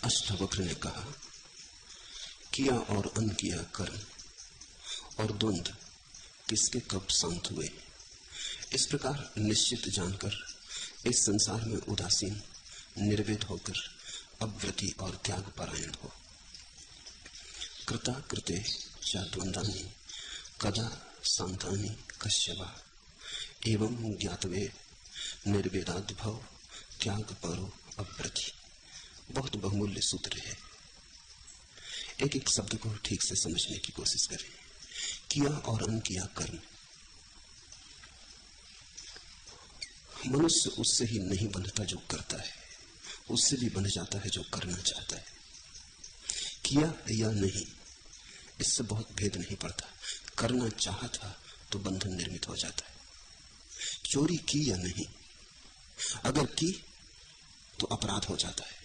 अष्टावक्र ने कहा, किया और अनकिया कर्म और द्वंद्व किसके कब शांत हुए। इस प्रकार निश्चित जानकर इस संसार में उदासीन निर्वेद होकर अव्रति और त्याग परायण हो। कृता कृते च द्वंद्वानि कदा शांतानि कश्यवा एवं ज्ञातवे निर्वेदाद्भव त्याग परो अव्रति। बहुत बहुमूल्य सूत्र है। एक एक शब्द को ठीक से समझने की कोशिश करें। किया और अनकिया कर्म, मनुष्य उससे ही नहीं बंधता जो करता है, उससे भी बंध जाता है जो करना चाहता है। किया या नहीं, इससे बहुत भेद नहीं पड़ता। करना चाहा था तो बंधन निर्मित हो जाता है। चोरी की या नहीं, अगर की तो अपराध हो जाता है,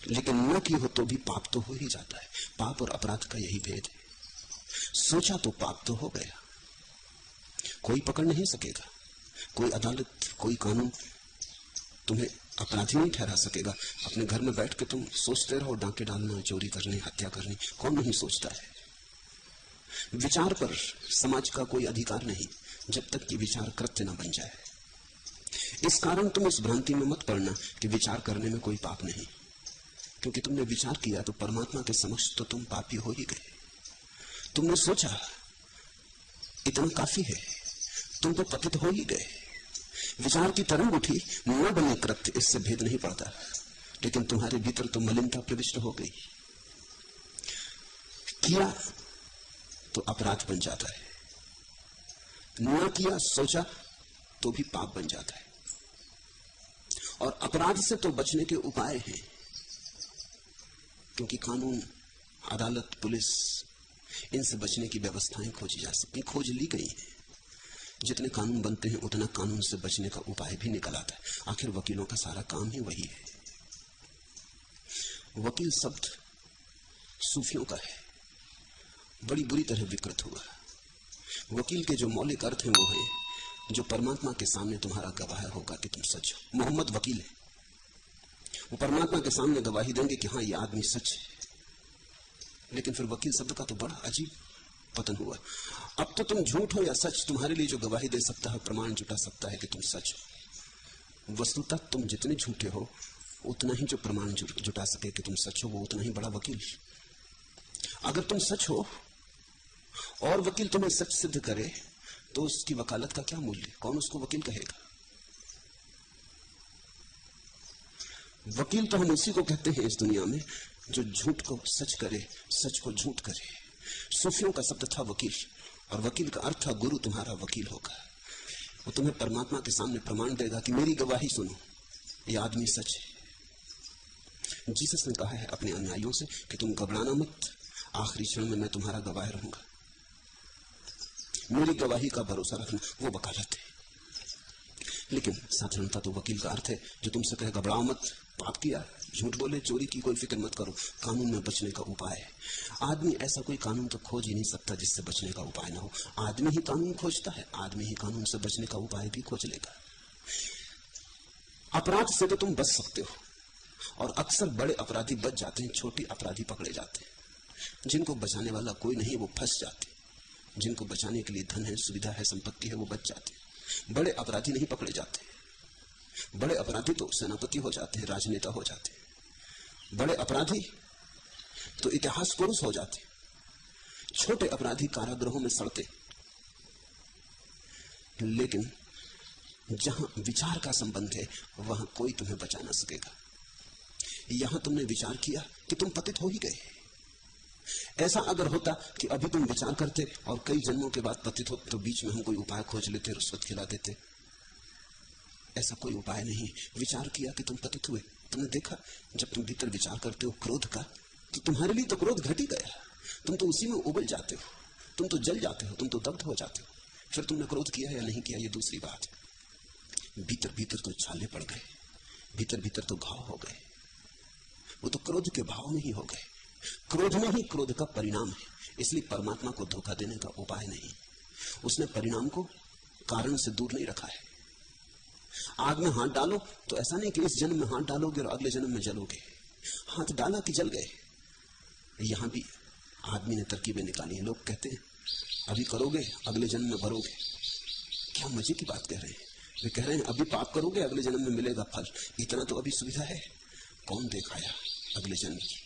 लेकिन न की हो तो भी पाप तो हो ही जाता है। पाप और अपराध का यही भेद है। सोचा तो पाप तो हो गया, कोई पकड़ नहीं सकेगा, कोई अदालत कोई कानून तुम्हें अपराधी नहीं ठहरा सकेगा। अपने घर में बैठ के तुम सोचते रहो डांके डालना, चोरी करनी, हत्या करनी, कौन नहीं सोचता है। विचार पर समाज का कोई अधिकार नहीं जब तक कि विचार कृत्य न बन जाए। इस कारण तुम इस भ्रांति में मत पड़ना कि विचार करने में कोई पाप नहीं, क्योंकि तुमने विचार किया तो परमात्मा के समक्ष तो तुम पापी हो ही गए। तुमने सोचा इतना काफी है, तुम तो पतित हो ही गए। विचार की तरंग उठी, न बने कृत्य, इससे भेद नहीं पड़ता, लेकिन तुम्हारे भीतर तो मलिनता प्रविष्ट हो गई। किया तो अपराध बन जाता है, न किया सोचा तो भी पाप बन जाता है। और अपराध से तो बचने के उपाय हैं, क्योंकि कानून, अदालत, पुलिस, इनसे बचने की व्यवस्थाएं खोजी जा सकती, खोज ली गई हैं। जितने कानून बनते हैं उतना कानून से बचने का उपाय भी निकल आता है। आखिर वकीलों का सारा काम ही वही है। वकील शब्द सूफियों का है, बड़ी बुरी तरह विकृत हुआ। वकील के जो मौलिक अर्थ हैं वो है जो परमात्मा के सामने तुम्हारा गवाह होगा कि तुम सच हो। मोहम्मद वकील है, वो परमात्मा के सामने गवाही देंगे कि हाँ ये आदमी सच है। लेकिन फिर वकील शब्द का तो बड़ा अजीब पतन हुआ। अब तो तुम झूठ हो या सच, तुम्हारे लिए जो गवाही दे सकता है, प्रमाण जुटा सकता है कि तुम सच हो। वस्तुतः तुम जितने झूठे हो उतना ही जो प्रमाण जुटा सके कि तुम सच हो, वो उतना ही बड़ा वकील। अगर तुम सच हो और वकील तुम्हें सच सिद्ध करे तो उसकी वकालत का क्या मूल्य, कौन उसको वकील कहेगा। वकील तो हम उसी को कहते हैं इस दुनिया में जो झूठ को सच करे, सच को झूठ करे। सूफियों का शब्द था वकील, और वकील का अर्थ था गुरु तुम्हारा वकील होगा। वो तुम्हें परमात्मा के सामने प्रमाण देगा कि मेरी गवाही सुनो, ये आदमी सच है। जीसस ने कहा है अपने अनुयायियों से कि तुम घबराना मत, आखिरी क्षण में मैं तुम्हारा गवाह रहूंगा, मेरी गवाही का भरोसा रखना। वो वकालत है। लेकिन साधारणता तो वकील का अर्थ है जो तुमसे कहे घबराओ मत, पाप किया, झूठ बोले, चोरी की, कोई फिक्र मत करो, कानून में बचने का उपाय है। आदमी ऐसा कोई कानून तो खोज ही नहीं सकता जिससे बचने का उपाय ना हो। आदमी ही कानून खोजता है, आदमी ही कानून से बचने का उपाय भी खोज लेगा। अपराध से तो तुम बच सकते हो, और अक्सर बड़े अपराधी बच जाते हैं, छोटे अपराधी पकड़े जाते हैं। जिनको बचाने वाला कोई नहीं वो फंस जाते, जिनको बचाने के लिए धन है, सुविधा है, संपत्ति है, वो बच जाते। बड़े अपराधी नहीं पकड़े जाते। बड़े अपराधी तो सेनापति हो जाते हैं, राजनेता हो जाते हैं। बड़े अपराधी तो इतिहास पुरुष हो जाते। छोटे अपराधी कारागृहों में सड़ते। लेकिन जहां विचार का संबंध है वहां कोई तुम्हें बचा ना सकेगा। यहां तुमने विचार किया कि तुम पतित हो ही गए। ऐसा अगर होता कि अभी तुम विचार करते और कई जन्मों के बाद पतित होते तो बीच में हम कोई उपाय खोज लेते, रुश्वत खिला देते। ऐसा कोई उपाय नहीं। विचार किया कि तुम पतित हुए। तुमने देखा जब तुम भीतर विचार करते हो क्रोध का, तो तुम्हारे लिए तो क्रोध घट ही गया। तुम तो उसी में उबल जाते हो, तुम तो जल जाते हो, तुम तो दग्ध हो जाते हो। फिर तुमने क्रोध किया या नहीं किया ये दूसरी बात है। भीतर भीतर तो छाले पड़ गए, भीतर भीतर तो घाव हो गए। वो तो क्रोध के भाव में ही हो गए। क्रोध में ही क्रोध का परिणाम है। इसलिए परमात्मा को धोखा देने का उपाय नहीं। उसने परिणाम को कारण से दूर नहीं रखा है। आग में हाथ डालो तो ऐसा नहीं कि इस जन्म में हाथ डालोगे और अगले जन्म में जलोगे। हाथ डाला कि जल गए। यहां भी आदमी ने तरकीबें निकाली हैं। लोग कहते हैं अभी करोगे अगले जन्म में भरोगे। क्या मजे की बात कह रहे हैं। वे कह रहे हैं अभी पाप करोगे अगले जन्म में मिलेगा फल। इतना तो अभी सुविधा है। कौन देखाया अगले जन्म की।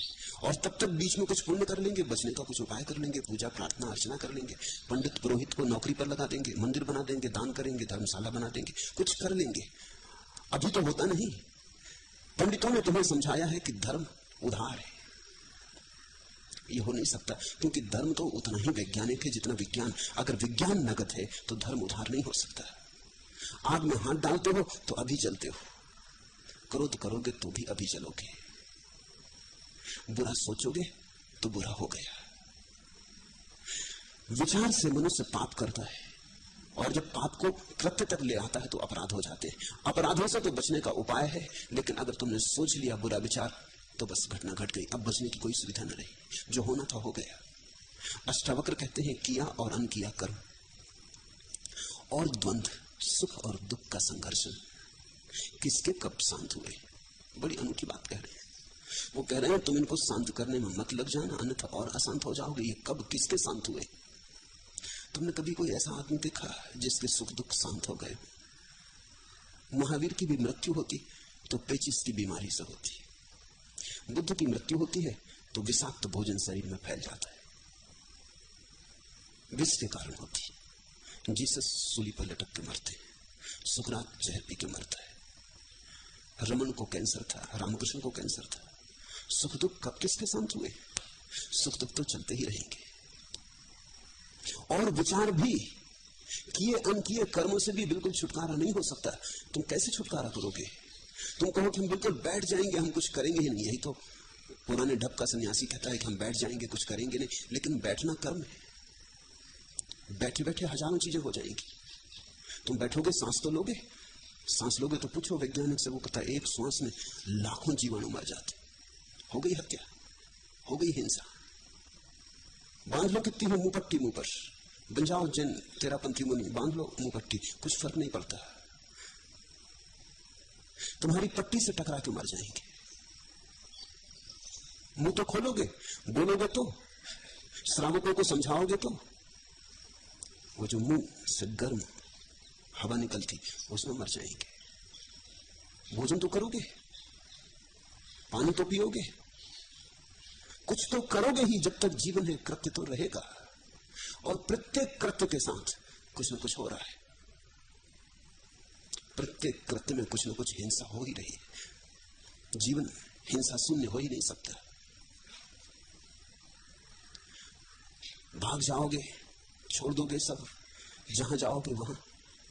और तब तक बीच में कुछ पुण्य कर लेंगे, बचने का कुछ उपाय कर लेंगे, पूजा प्रार्थना अर्चना कर लेंगे, पंडित पुरोहित को नौकरी पर लगा देंगे, मंदिर बना देंगे, दान करेंगे, धर्मशाला बना देंगे, कुछ कर लेंगे। अभी तो होता नहीं। पंडितों ने तुम्हें समझाया है कि धर्म उधार है। ये हो नहीं सकता, क्योंकि धर्म तो उतना ही वैज्ञानिक है जितना विज्ञान। अगर विज्ञान नगद है तो धर्म उधार नहीं हो सकता। आग में हाथ डालते हो तो अभी जलते हो, क्रोध करोगे तो भी अभी जलोगे, बुरा सोचोगे तो बुरा हो गया। विचार से मनुष्य पाप करता है, और जब पाप को कृत्य तक ले आता है तो अपराध हो जाते हैं। अपराधों से तो बचने का उपाय है, लेकिन अगर तुमने सोच लिया बुरा विचार तो बस घटना घट गई। अब बचने की कोई सुविधा न रही। जो होना था हो गया। अष्टावक्र कहते हैं किया और अनकिया कर्म और द्वंद्व, सुख और दुख का संघर्ष किसके कब शांत हुए। बड़ी अनूठी बात कह रहे हैं। वो कह रहे हैं तुम इनको शांत करने में मत लग जाना, अन्यथा और अशांत हो जाओगे। ये कब किसके शांत हुए। तुमने कभी कोई ऐसा आदमी देखा जिसके सुख दुख शांत हो गए। महावीर की भी मृत्यु होती तो पेचिस की बीमारी से होती। बुद्ध की मृत्यु होती है तो विषाक्त भोजन शरीर में फैल जाता है, विष के कारण होती। जीसस सूली पर लटक के मरते, सुकरात जहर पी के मरता है, रमन को कैंसर था, रामकृष्ण को कैंसर था। सुख दुख कब किसके शांत हुए। सुख दुख तो चलते ही रहेंगे। और विचार भी किए अनकिए कर्मों से भी बिल्कुल छुटकारा नहीं हो सकता। तुम कैसे छुटकारा करोगे। तुम कहो कि हम बिल्कुल बैठ जाएंगे, हम कुछ करेंगे ही नहीं। यही तो पुराने ढप का सन्यासी कहता है कि हम बैठ जाएंगे, कुछ करेंगे नहीं। लेकिन बैठना कर्म है। बैठे बैठे हजारों चीजें हो जाएंगी। तुम बैठोगे, सांस तो लोगे। सांस लोगे तो पूछो वैज्ञानिक से, वो कहता है एक श्वास में लाखों जीवाणु मर जाते। हो गई हत्या, हो गई हिंसा। बांध लो कितनी हो मुंहपट्टी मुंह पर, बन जाओ जैन तेरापंथी मुनि, बांध लो मुंहपट्टी, कुछ फर्क नहीं पड़ता। तुम्हारी पट्टी से टकरा के मर जाएंगे। मुंह तो खोलोगे, बोलोगे तो, श्रावकों को समझाओगे तो, वो जो मुंह से गर्म हवा निकलती उसमें मर जाएंगे। भोजन तो करोगे, पानी तो पियोगे, कुछ तो करोगे ही। जब तक जीवन है कृत्य तो रहेगा, और प्रत्येक कृत्य के साथ कुछ न कुछ हो रहा है। प्रत्येक कृत्य में कुछ न कुछ हिंसा हो ही रही है। जीवन हिंसा शून्य हो ही नहीं सकता। भाग जाओगे, छोड़ दोगे सब, जहां जाओगे वहां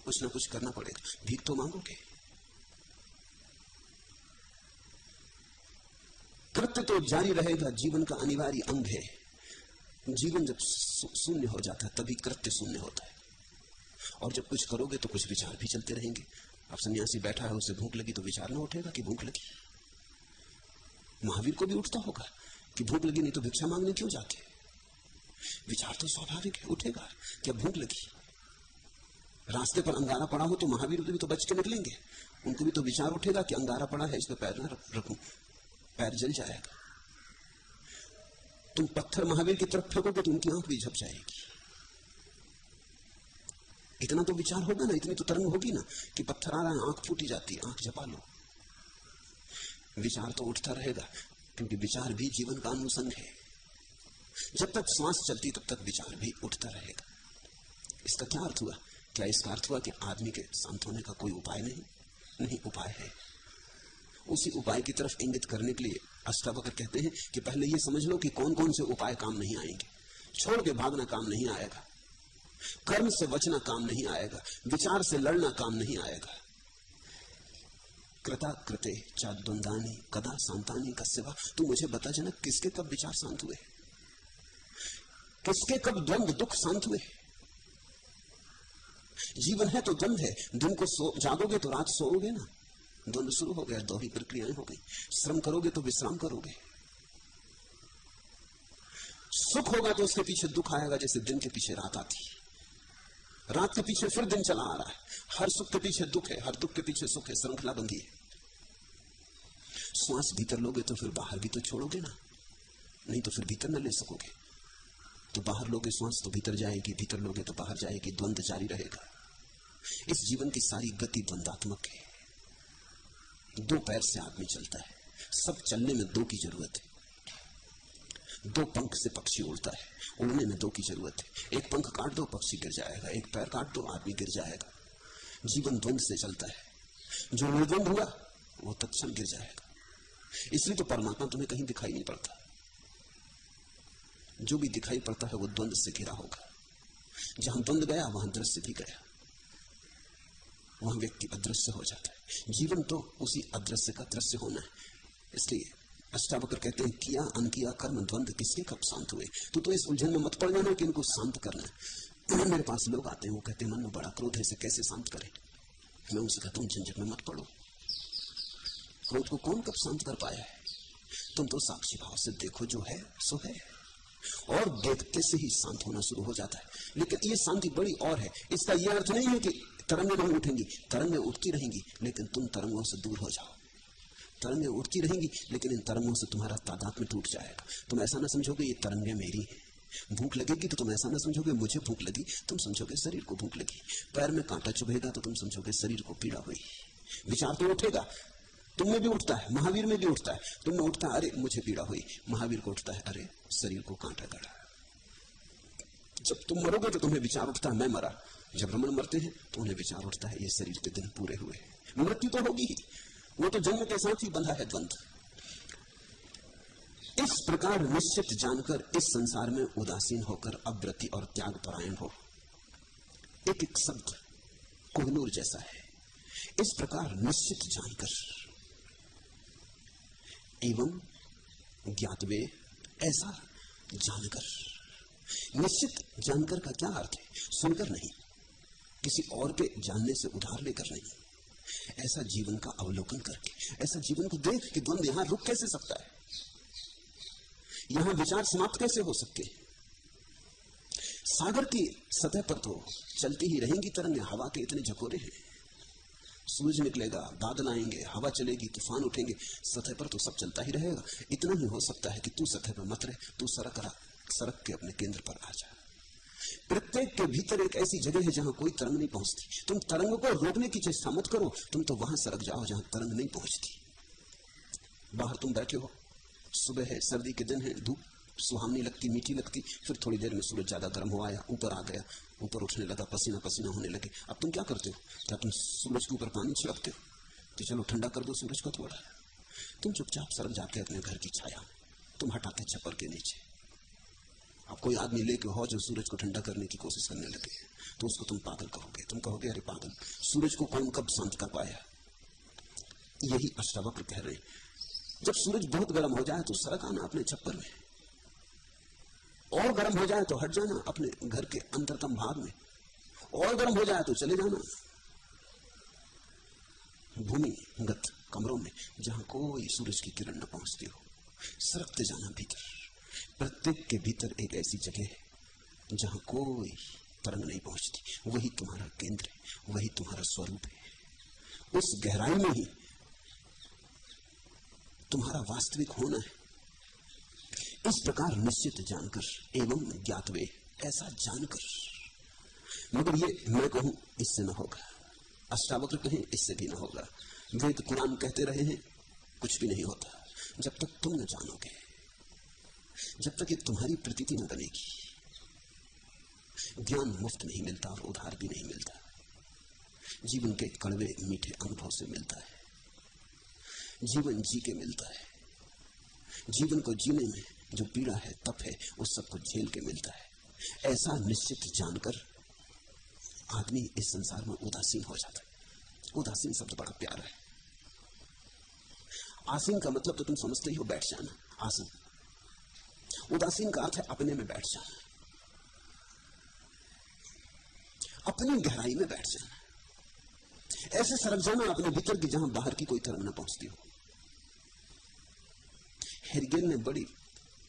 कुछ न कुछ करना पड़ेगा। भीख तो मांगोगे। कृत्य तो जारी रहेगा, जीवन का अनिवार्य अंग है। जीवन जब शून्य हो जाता है तभी कृत्य शून्य होता है। और जब कुछ करोगे तो कुछ विचार भी चलते रहेंगे। अब सन्यासी बैठा है, उसे भूख लगी तो विचार ना उठेगा कि भूख लगी। महावीर को भी उठता होगा कि भूख लगी, नहीं तो भिक्षा मांगने क्यों जाते। विचार तो स्वाभाविक है, उठेगा क्या भूख लगी। रास्ते पर अंगारा पड़ा हो तो महावीर भी तो बच के निकलेंगे। उनको भी तो विचार उठेगा कि अंगारा पड़ा है, इस पर पैर ना रखूं, पैर जल जाएगा। तुम पत्थर महावीर की तरफ फेंकोगे तो उनकी आंख भी झप जाएगी। इतना तो विचार होगा ना, इतनी तो तरंग होगी ना कि पत्थर आ रहा है, आंख फूटी जाती है, आंख झपा लो। विचार तो उठता रहेगा, क्योंकि विचार भी जीवन का अनुसंग है। जब तक सांस चलती तब तक विचार भी उठता रहेगा। इसका क्या अर्थ हुआ। क्या इसका अर्थ हुआ कि आदमी के शांत होने का कोई उपाय नहीं, उपाय है। उसी उपाय की तरफ इंगित करने के लिए अष्टावक्र कहते हैं कि पहले ये समझ लो कि कौन कौन से उपाय काम नहीं आएंगे। छोड़ के भागना काम नहीं आएगा, कर्म से बचना काम नहीं आएगा, विचार से लड़ना काम नहीं आएगा। कृता कृते चाद्वंदानी कदा शांतानी कस्यवा। तू मुझे बता जनक, किसके कब विचार शांत हुए, किसके कब द्वंद्व दुख शांत हुए। जीवन है तो द्वंद्व है। दिन को जागोगे तो रात सोओगे ना, द्वंद्व शुरू हो गया, दोहरी प्रक्रियाएं हो गई। श्रम करोगे तो विश्राम करोगे। सुख होगा तो उसके पीछे दुख आएगा, जैसे दिन के पीछे रात आती, रात के पीछे फिर दिन चला आ रहा है। हर सुख के पीछे दुख है, हर दुख के पीछे सुख है, श्रृंखला बंधी है। श्वास भीतर लोगे तो फिर बाहर भी तो छोड़ोगे ना, नहीं तो फिर भीतर न ले सकोगे। तो बाहर लोगे श्वास तो भीतर जाएगी, भीतर लोगे तो बाहर जाएगी, द्वंद जारी रहेगा। इस जीवन की सारी गति द्वंदात्मक है। दो पैर से आदमी चलता है, सब चलने में दो की जरूरत है। दो पंख से पक्षी उड़ता है, उड़ने में दो की जरूरत है। एक पंख काट दो पक्षी गिर जाएगा, एक पैर काट दो आदमी गिर जाएगा। जीवन द्वंद से चलता है, जो निर्द्वंद हुआ वो तत्क्षण गिर जाएगा। इसलिए तो परमात्मा तुम्हें कहीं दिखाई नहीं पड़ता। जो भी दिखाई पड़ता है वो द्वंद से घिरा होगा। जहां द्वंद गया वहां दृश्य भी गया, वहां व्यक्ति अदृश्य हो जाता है। जीवन तो उसी अदृश्य का दृश्य होना है। इसलिए अष्टावक्र कहते हैं, किया अनकिया कर्म द्वंद किसके कब शांत हुए। तो इस उलझन में मत पड़ जाना कि इनको शांत करना है। मेरे पास लोग आते हैं, वो कहते हैं मन में बड़ा क्रोध है, इसे कैसे शांत करें। मैं उनसे कहता हूं झंझट में मत पड़ो, क्रोध को कौन कब शांत कर पाया है। तुम तो साक्षी भाव से देखो, जो है सो है, और देखते से ही शांत होना शुरू हो जाता है। लेकिन ये शांति बड़ी और है। इसका यह अर्थ नहीं है कि तरंगें नहीं उठेंगी, तरंगें उठती रहेंगी, लेकिन तुम तरंगों से दूर हो जाओ। तरंगें उठती रहेंगी, लेकिन इन तरंगों से तुम्हारा तादात्म्य टूट जाएगा। तुम ऐसा ना समझोगे ये तरंगें मेरी हैं। भूख लगेगी तो तुम ऐसा ना समझोगे मुझे भूख लगी, तुम समझोगे शरीर को भूख लगी। पैर में कांटा चुभेगा तो तुम समझोगे शरीर को पीड़ा हुई। विचार तो उठेगा, तुम में भी उठता है, महावीर में भी उठता है। तुम में उठता है अरे मुझे पीड़ा हुई, महावीर को उठता है अरे शरीर को कांटा गड़ा। जब तुम मरोगे तो तुम्हें विचार उठता है मैं मरा। जब रमण मरते हैं तो उन्हें विचार उठता है ये शरीर के दिन पूरे हुए। मृत्यु तो होगी ही, वो तो जन्म के साथ ही बंधा है द्वंद। इस प्रकार निश्चित जानकर इस संसार में उदासीन होकर अव्रति और त्याग परायण हो। एक एक शब्द कोहिनूर जैसा है। इस प्रकार निश्चित जानकर एवं ज्ञातवे, ऐसा जानकर। निश्चित जानकर का क्या अर्थ है? सुनकर नहीं, किसी और के जानने से उधार लेकर नहीं, ऐसा जीवन का अवलोकन करके, ऐसा जीवन को देख कि द्वंद यहां रुक कैसे सकता है, यहां विचार समाप्त कैसे हो सकते। सागर की सतह पर तो चलती ही रहेंगी तरंगें, हवा के इतने झकोरे हैं। सूरज निकलेगा, बादल आएंगे, हवा चलेगी, तूफान उठेंगे, सतह पर तो सब चलता ही रहेगा। इतना ही हो सकता है कि तू सतह पर मत रहे, तू सड़क के अपने केंद्र पर आ जा। प्रत्येक के भीतर एक ऐसी जगह है जहां कोई तरंग नहीं पहुंचती। तुम तरंग को रोकने की चेष्टा मत करो, तुम तो वहां सरक जाओ जहां तरंग नहीं पहुंचती। बाहर तुम बैठे हो, सुबह है, सर्दी के दिन है, धूप सुहावनी लगती, मीठी लगती, फिर थोड़ी देर में सूरज ज्यादा गर्म हो आया, ऊपर आ गया, ऊपर उठने लगा, पसीना पसीना होने लगे। अब तुम क्या करते हो? क्या तुम सूरज के ऊपर पानी छिड़कते हो कि चलो ठंडा कर दो सूरज को थोड़ा? तुम चुपचाप सरक जाते अपने घर की छाया, तुम हटाते छप्पर के नीचे। अब कोई आदमी लेके हो जो सूरज को ठंडा करने की कोशिश करने लगे तो उसको तुम पागल कहोगे। तुम कहोगे अरे पागल, सूरज को कौन कब शांत कर पाया। यही अष्टावक्र कह रहे हैं, जब सूरज बहुत गर्म हो जाए तो सरक आना अपने छप्पर में, और गर्म हो जाए तो हट जाना अपने घर के अंतरतम भाग में, और गर्म हो जाए तो चले जाना भूमिगत कमरों में जहां कोई सूरज की किरण न पहुंचती हो। सरकते जाना भीतर। प्रत्येक के भीतर एक ऐसी जगह है जहां कोई तरंग नहीं पहुंचती। वही तुम्हारा केंद्र है, वही तुम्हारा स्वरूप है। उस गहराई में ही तुम्हारा वास्तविक होना है। इस प्रकार निश्चित जानकर एवं ज्ञातवे, ऐसा जानकर। मगर ये मैं कहूं इससे न होगा, अष्टावक्र कहें इससे भी न होगा, वेद कुरान कहते रहे हैं कुछ भी नहीं होता जब तक तुम न जानोगे, जब तक ये तुम्हारी प्रतीति न बनेगी। ज्ञान मुफ्त नहीं मिलता और उधार भी नहीं मिलता, जीवन के कड़वे मीठे अनुभव से मिलता है। जीवन जी के मिलता है। जीवन को जीने में जो पीड़ा है, तप है, उस सब को झेल के मिलता है। ऐसा निश्चित जानकर आदमी इस संसार में उदासीन हो जाता है। उदासीन शब्द बड़ा प्यारा है। आसीन का मतलब तो तुम समझते ही हो, बैठ जाना, आसन। उदासीन का अर्थ है अपने में बैठ जाना, अपनी गहराई में बैठ जाना, ऐसे सरक जाना अपने भीतर की जहां बाहर की कोई तरंग न पहुंचती हो। हेरिगेल ने बड़ी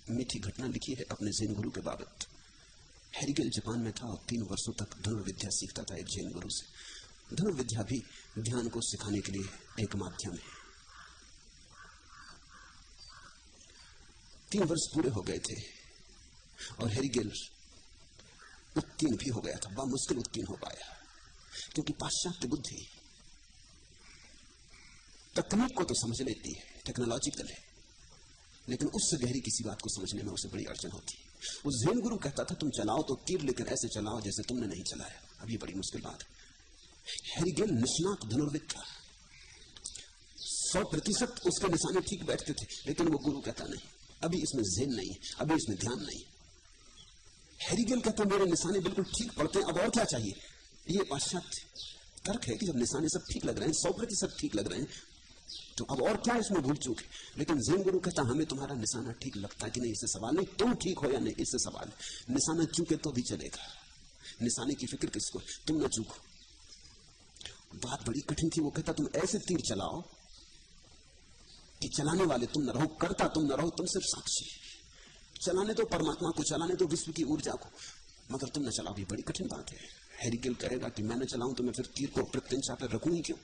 मीठी घटना लिखी है अपने जैन गुरु के बाबत। हेरिगेल जापान में था और 3 वर्षों तक धनुर्विद्या सीखता था एक जैन गुरु से। धनुर्विद्या भी ध्यान को सिखाने के लिए एक माध्यम है। 3 वर्ष पूरे हो गए थे और हेरिगेल उत्तीर्ण भी हो गया था। बड़ा मुश्किल उत्तीर्ण हो पाया, क्योंकि पाश्चात्य बुद्धि तकनीक को तो समझ लेती है, टेक्नोलॉजिकल है, लेकिन उससे गहरी किसी बात को समझने में उसे बड़ी अड़चन होती है। उस जैन गुरु कहता था तुम चलाओ तो तीर, लेकिन ऐसे चलाओ जैसे तुमने नहीं चलाया। अब ये बड़ी मुश्किल बात है। हेरिगेल निष्णात धनुर्विद था, 100% उसके निशाने ठीक बैठते थे, लेकिन वो गुरु कहता नहीं, अभी इसमें ज़ेन नहीं है, अभी इसमें ध्यान नहीं। हेरिगेल कहता मेरे निशाने बिल्कुल ठीक पड़ते हैं, अब और क्या चाहिए। ये पाश्चात्य तर्क है कि जब निशाने सब ठीक लग रहे हैं, 100% ठीक लग रहे हैं, तो अब और क्या इसमें भूल चूक है। लेकिन ज़ेन गुरु कहता हमें तुम्हारा निशाना ठीक लगता है कि नहीं, इससे सवाल नहीं, तुम ठीक हो या नहीं इससे सवाल है। निशाना चूके तो भी चलेगा, निशाने की फिक्र किसको, तुम ना चूको। बात बड़ी कठिन थी। वो कहता तुम ऐसे तीर चलाओ कि चलाने वाले तुम न रहो, करता तुम न रहो, तुम सिर्फ साक्षी। चलाने तो परमात्मा को, चलाने तो विश्व की ऊर्जा को, मगर तुम न चलाओ। भी बड़ी कठिन बात है। हेरिगेल कहेगा कि मैं न चलाऊं तो मैं फिर तीर को प्रत्यंचा पर रखूं ही क्यों।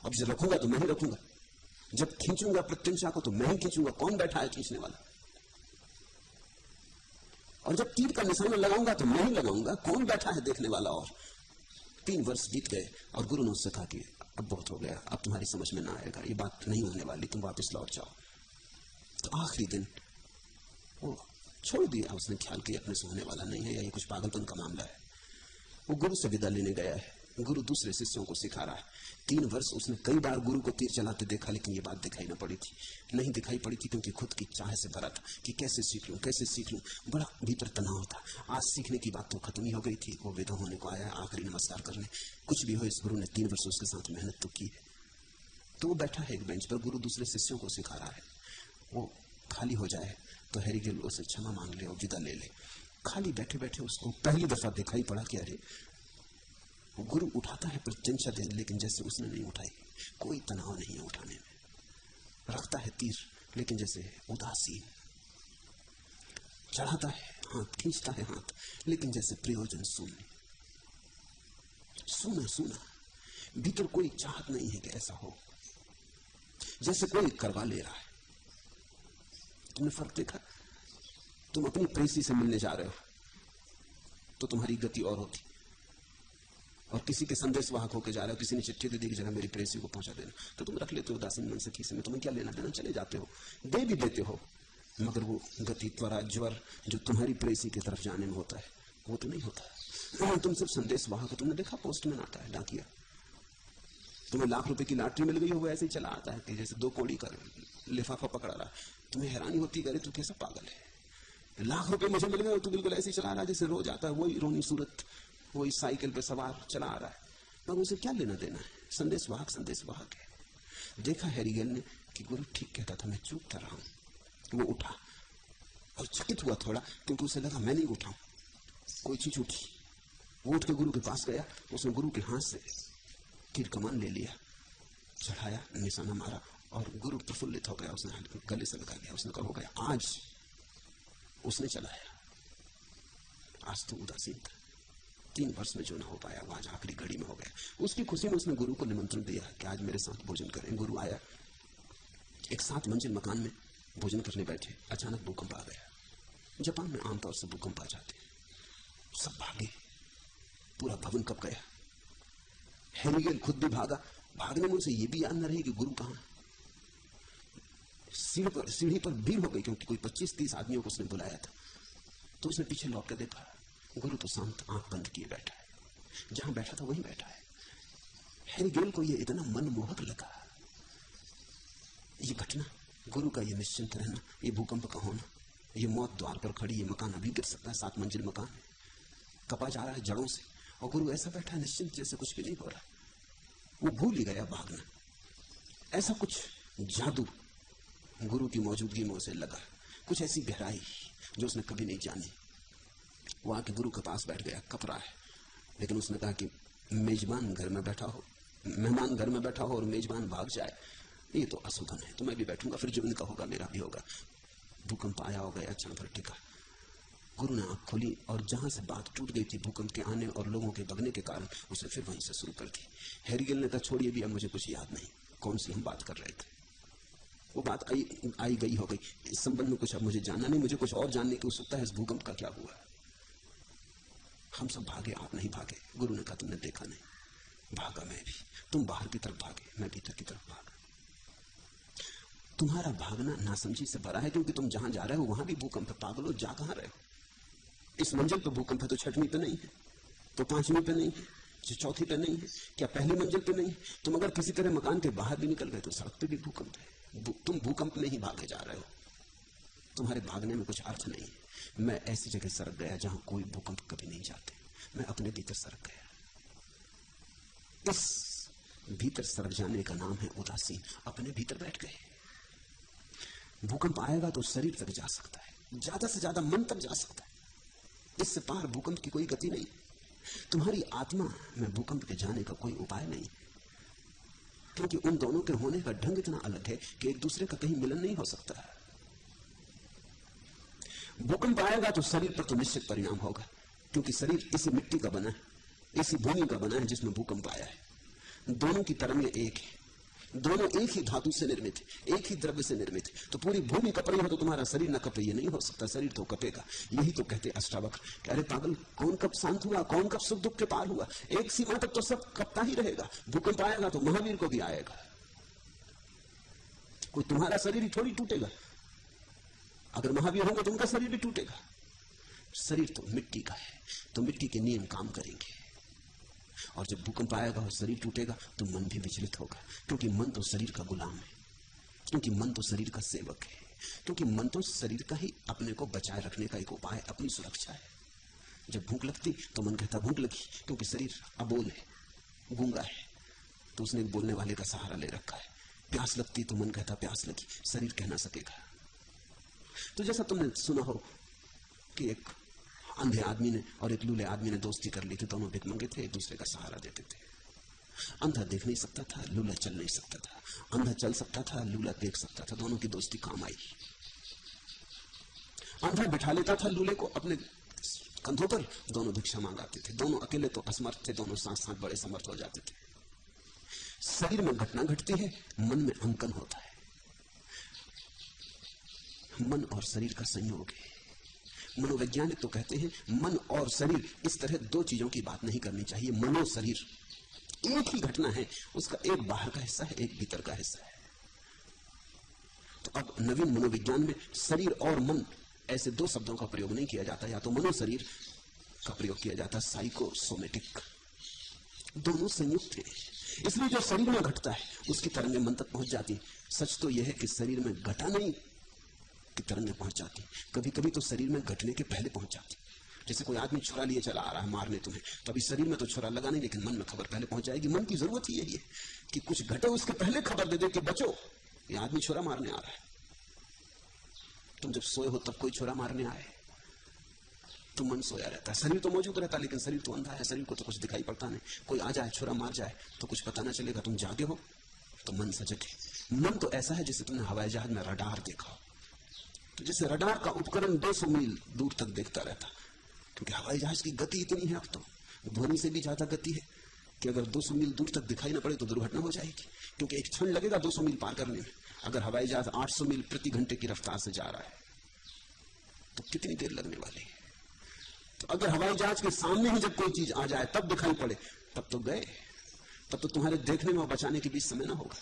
अब जब रखूंगा तो मैं ही रखूंगा, जब खींचूंगा प्रत्यंचा को तो मैं ही खींचूंगा। कौन बैठा है खींचने वाला? और जब तीर का निशाना लगाऊंगा तो मैं ही लगाऊंगा, कौन बैठा है देखने वाला। और 3 वर्ष बीत गए और गुरु ने उससे कहा कि अब बहुत हो गया, अब तुम्हारी समझ में ना आएगा, ये बात नहीं होने वाली, तुम वापस लौट जाओ। तो आखिरी दिन वो छोड़ दिया। उसने ख्याल किया अपने से होने वाला नहीं है, या ये कुछ पागलपन का मामला है। वो गुरु से विदा लेने गया है। गुरु दूसरे शिष्यों को सिखा रहा है। 3 वर्ष उसने कई बार गुरु को तीर चलाते देखा, लेकिन ये बात दिखाई ना पड़ी थी, नहीं दिखाई पड़ी थी, क्योंकि खुद की चाह से भरा था कि कैसे सीख लूं, कैसे सीख लूं। बड़ा भीतर तनाव था। आज सीखने की बात तो खत्म ही हो गई थी। वो विदा होने को आया आखिरी नमस्कार करने। कुछ भी हो, इस गुरु ने 3 वर्ष उसके साथ मेहनत तो की है। तो वो बैठा है एक बेंच पर, गुरु दूसरे शिष्यों को सिखा रहा है। वो खाली हो जाए तो हेरिगेल उसे क्षमा मांग ले और विदा ले ले। खाली बैठे बैठे उसको पहली दफा दिखाई पड़ा कि अरे गुरु उठाता है प्रत्यंचा दे, लेकिन जैसे उसने नहीं उठाई। कोई तनाव नहीं है उठाने में। रखता है तीर, लेकिन जैसे उदासीन। चढ़ाता है हाथ, खींचता है हाथ, लेकिन जैसे प्रयोजन शून्य, सूना सूना। भीतर कोई चाहत नहीं है कि ऐसा हो, जैसे कोई करवा ले रहा है। तुमने फर्क देखा? तुम अपनी प्रेसी से मिलने जा रहे हो तो तुम्हारी गति और होती, और किसी के संदेश वाहक होकर जा रहे हो, किसी ने चिट्ठी दे दी कि जरा मेरी प्रेसी को पहुंचा देना, तो तुम रख लेते हो उदासीन मन से खीसे में। तुम्हें क्या लेना देना, चले जाते हो, दे भी देते हो, मगर वो गति, त्वरा, ज्वर जो तुम्हारी प्रेसी की तरफ जाने में होता है वो तो नहीं होता। तुम सिर्फ संदेश वाहक हो। तुमने देखा पोस्टमैन आता है, डाकिया, तुम्हें लाख रुपए की लॉटरी मिल गई हो, वो ऐसे ही चला आता है कि जैसे 2 कौड़ी का लिफाफा पकड़ा रहा। तुम्हें हैरानी होती है, अरे तू कैसा पागल है, लाख रुपए मुझे मिल गए, तू बिल्कुल ऐसे ही चला रहा है जैसे रोज आता है, वही रोनी सूरत, वही साइकिल पे सवार चला आ रहा है। मगर उसे क्या लेना देना है, संदेश वाहक है। देखा हेरिगेल ने कि गुरु ठीक कहता था, मैं चूकता रहा हूं। वो उठा और चकित हुआ थोड़ा, क्योंकि उसे लगा मैं नहीं उठाऊं, कोई चीज उठी। वो उठ के गुरु के पास गया, उसने गुरु के हाथ से तीर कमान ले लिया, चढ़ाया, निशाना मारा, और गुरु प्रफुल्लित हो गया। उसने गले से लगा लिया, उसने कहा हो गया, आज उसने चलाया। आज तो उदासीन था, 3 वर्ष में जो ना हो पाया वो आज आखिरी घड़ी में हो गया। उसकी खुशी में उसने गुरु को निमंत्रण दिया कि आज मेरे साथ भोजन करें। गुरु आया, एक 7 मंजिल मकान में भोजन करने बैठे। अचानक भूकंप आ गया। जापान में आमतौर से भूकंप आ जाते, सब भागे, पूरा भवन कब गया। हेरिगेल खुद भी भागा। भागने में उसे ये भी याद न रही कि गुरु कहां। सीढ़ी पर भीड़ हो गई, क्योंकि कोई 25-30 आदमियों को उसने बुलाया था। तो उसने पीछे लौट कर देखा, गुरु तो शांत आंख बंद किए बैठा है, जहां बैठा था वहीं बैठा है। हेरिगेल को यह इतना मनमोहक लगा, ये घटना, गुरु का ये निश्चिंत रहना, ये भूकंप का होना, ये मौत द्वार पर खड़ी, ये मकान अभी गिर सकता है, 7 मंजिल मकान है, कपा जा रहा है जड़ों से, और गुरु ऐसा बैठा निश्चिंत जैसे कुछ भी नहीं हो रहा। वो भूल ही गया भागना। ऐसा कुछ जादू गुरु की मौजूदगी में उसे लगा, कुछ ऐसी गहराई जो उसने कभी नहीं जानी। वो आके गुरु के पास बैठ गया, कप रहा है, लेकिन उसने कहा कि मेजबान घर में बैठा हो, मेहमान घर में बैठा हो और मेजबान भाग जाए, ये तो अशोभन है। तो मैं भी बैठूंगा, फिर जो इनका होगा मेरा भी होगा। भूकंप आया हो गया, क्षण भर टिका। गुरु ने आंख खोली, और जहां से बात टूट गई थी भूकंप के आने और लोगों के भगने के कारण, उसे फिर वहीं से शुरू कर दी। हेरिगेल ने कहा छोड़िए भी, अब मुझे कुछ याद नहीं कौन सी हम बात कर रहे थे। वो बात आई गई हो गई। इस संबंध में कुछ अब मुझे जानना नहीं, मुझे कुछ और जानने की उत्सुकता है, इस भूकंप का क्या हुआ। हम सब भागे, आप नहीं भागे। गुरु ने कहा तुमने देखा नहीं। भागा मैं भी। तुम बाहर की तरफ भागे, मैं भीतर की तरफ भागा। तुम्हारा भागना नासमझी से भरा है, क्योंकि तुम जहां जा रहे हो वहां भी भूकंप है। पागल हो, जा कहां रहे हो? इस मंजिल पे भूकंप है तो छठवीं पे नहीं है, तो पांचवीं पे नहीं है, चौथी पे नहीं है, क्या पहली मंजिल पे नहीं? तुम अगर किसी तरह मकान के बाहर भी निकल गए तो सड़क पे भी भूकंप है। तुम भूकंप में ही भागे जा रहे हो। तुम्हारे भागने में कुछ अर्थ नहीं है। मैं ऐसी जगह सरक गया जहां कोई भूकंप कभी नहीं जाते। मैं अपने भीतर सरक गया। इस भीतर सरक जाने का नाम है उदासीन। अपने भीतर बैठ गए। भूकंप आएगा तो शरीर तक जा सकता है, ज्यादा से ज्यादा मन तक जा सकता है। इससे पार भूकंप की कोई गति नहीं। तुम्हारी आत्मा में भूकंप के जाने का कोई उपाय नहीं, क्योंकि उन दोनों के होने का ढंग इतना अलग है कि एक दूसरे का कहीं मिलन नहीं हो सकता है। भूकंप आएगा तो शरीर पर तो निश्चित परिणाम होगा, क्योंकि शरीर इसी मिट्टी का बना है, इसी भूमि का बना है जिसमें भूकंप आया है। दोनों की तरंगें एक है, दोनों एक ही धातु से निर्मित है, एक ही द्रव्य से निर्मित है। तो पूरी भूमि कप रही हो तो तुम्हारा शरीर न कपे, ये नहीं हो सकता। शरीर तो कपेगा। यही तो कहते अष्टावक्र, अरे पागल, कौन कब शांत हुआ, कौन कब सुख दुख के पार हुआ? एक सीमा तक तो सब कपता ही रहेगा। भूकंप आएगा तो महावीर को भी आएगा। कोई तुम्हारा शरीर ही थोड़ी टूटेगा। अगर महावीर होगा तो उनका शरीर भी टूटेगा। शरीर तो मिट्टी का है, तो मिट्टी के नियम काम करेंगे। और जब भूकंप आएगा और शरीर टूटेगा तो मन भी विचलित होगा, क्योंकि मन तो शरीर का गुलाम है, क्योंकि मन तो शरीर का सेवक है, क्योंकि मन तो शरीर का ही अपने को बचाए रखने का एक उपाय, अपनी सुरक्षा है। जब भूख लगती तो मन कहता भूख लगी, क्योंकि शरीर अबोल है, गूंगा है, तो उसने बोलने वाले का सहारा ले रखा है। प्यास लगती तो मन कहता प्यास लगी, शरीर कह ना सकेगा। तो जैसा तुमने सुना हो कि एक अंधे आदमी ने और एक लूले आदमी ने दोस्ती कर ली थी। दोनों भिखमंगे थे, एक दूसरे का सहारा देते थे। अंधा देख नहीं सकता था, लूला चल नहीं सकता था। अंधा चल सकता था, लूला देख सकता था। दोनों की दोस्ती काम आई। अंधा बिठा लेता था लूले को अपने कंधों पर, दोनों भिक्षा मांगाते थे। दोनों अकेले तो असमर्थ थे, दोनों साथ साथ बड़े समर्थ हो जाते थे। शरीर में घटना घटती है, मन में अंकन होता है। मन और शरीर का संयोग है। मनोवैज्ञानिक तो कहते हैं मन और शरीर, इस तरह दो चीजों की बात नहीं करनी चाहिए। मनो शरीर एक ही घटना है, उसका एक बाहर का हिस्सा है, एक भीतर का हिस्सा है। तो अब नवीन मनोविज्ञान में शरीर और मन ऐसे दो शब्दों का प्रयोग नहीं किया जाता, या तो मनो शरीर का प्रयोग किया जाता, साइकोसोमेटिक। दोनों संयुक्त हैं। इसलिए जो शरीर में घटता है उसकी तरंगें मन तक पहुंच जाती। सच तो यह है कि शरीर में घटा नहीं की तरंगें पहुंच जाती। कभी कभी तो शरीर में घटने के पहले पहुंच जाती। जैसे कोई आदमी छुरा लिए चला आ रहा है मारने तुम्हें, तो अभी शरीर में तो छुरा लगा नहीं, लेकिन मन में खबर पहले पहुंच जाएगी। मन की जरूरत ही यही है कि कुछ घटे उसके पहले खबर दे दे कि बचो, ये आदमी छुरा मारने आ रहा है। तुम जब सोए हो तब कोई छुरा मारने आए तो मन सोया रहता है, शरीर तो मौजूद रहता है, लेकिन शरीर तो अंधा है, शरीर को तो कुछ दिखाई पड़ता नहीं। कोई आ जाए छुरा मार जाए तो कुछ पता ना चलेगा। तुम जागे हो तो मन सजग है। मन तो ऐसा है जैसे तुमने हवाई जहाज में रडार देखा हो। तो जैसे रडार का उपकरण 200 मील दूर तक देखता रहता, क्योंकि हवाई जहाज की गति इतनी है, अब तो ध्वनि से भी ज्यादा गति है कि अगर 200 मील दूर तक दिखाई ना पड़े तो दुर्घटना हो जाएगी, क्योंकि एक क्षण लगेगा 200 मील पार करने में। अगर हवाई जहाज 800 मील प्रति घंटे की रफ्तार से जा रहा है तो कितनी देर लगने वाली है। तो अगर हवाई जहाज के सामने ही जब कोई चीज आ जाए तब दिखाई पड़े, तब तो गए, तब तो तुम्हारे देखने में और बचाने के बीच समय ना होगा।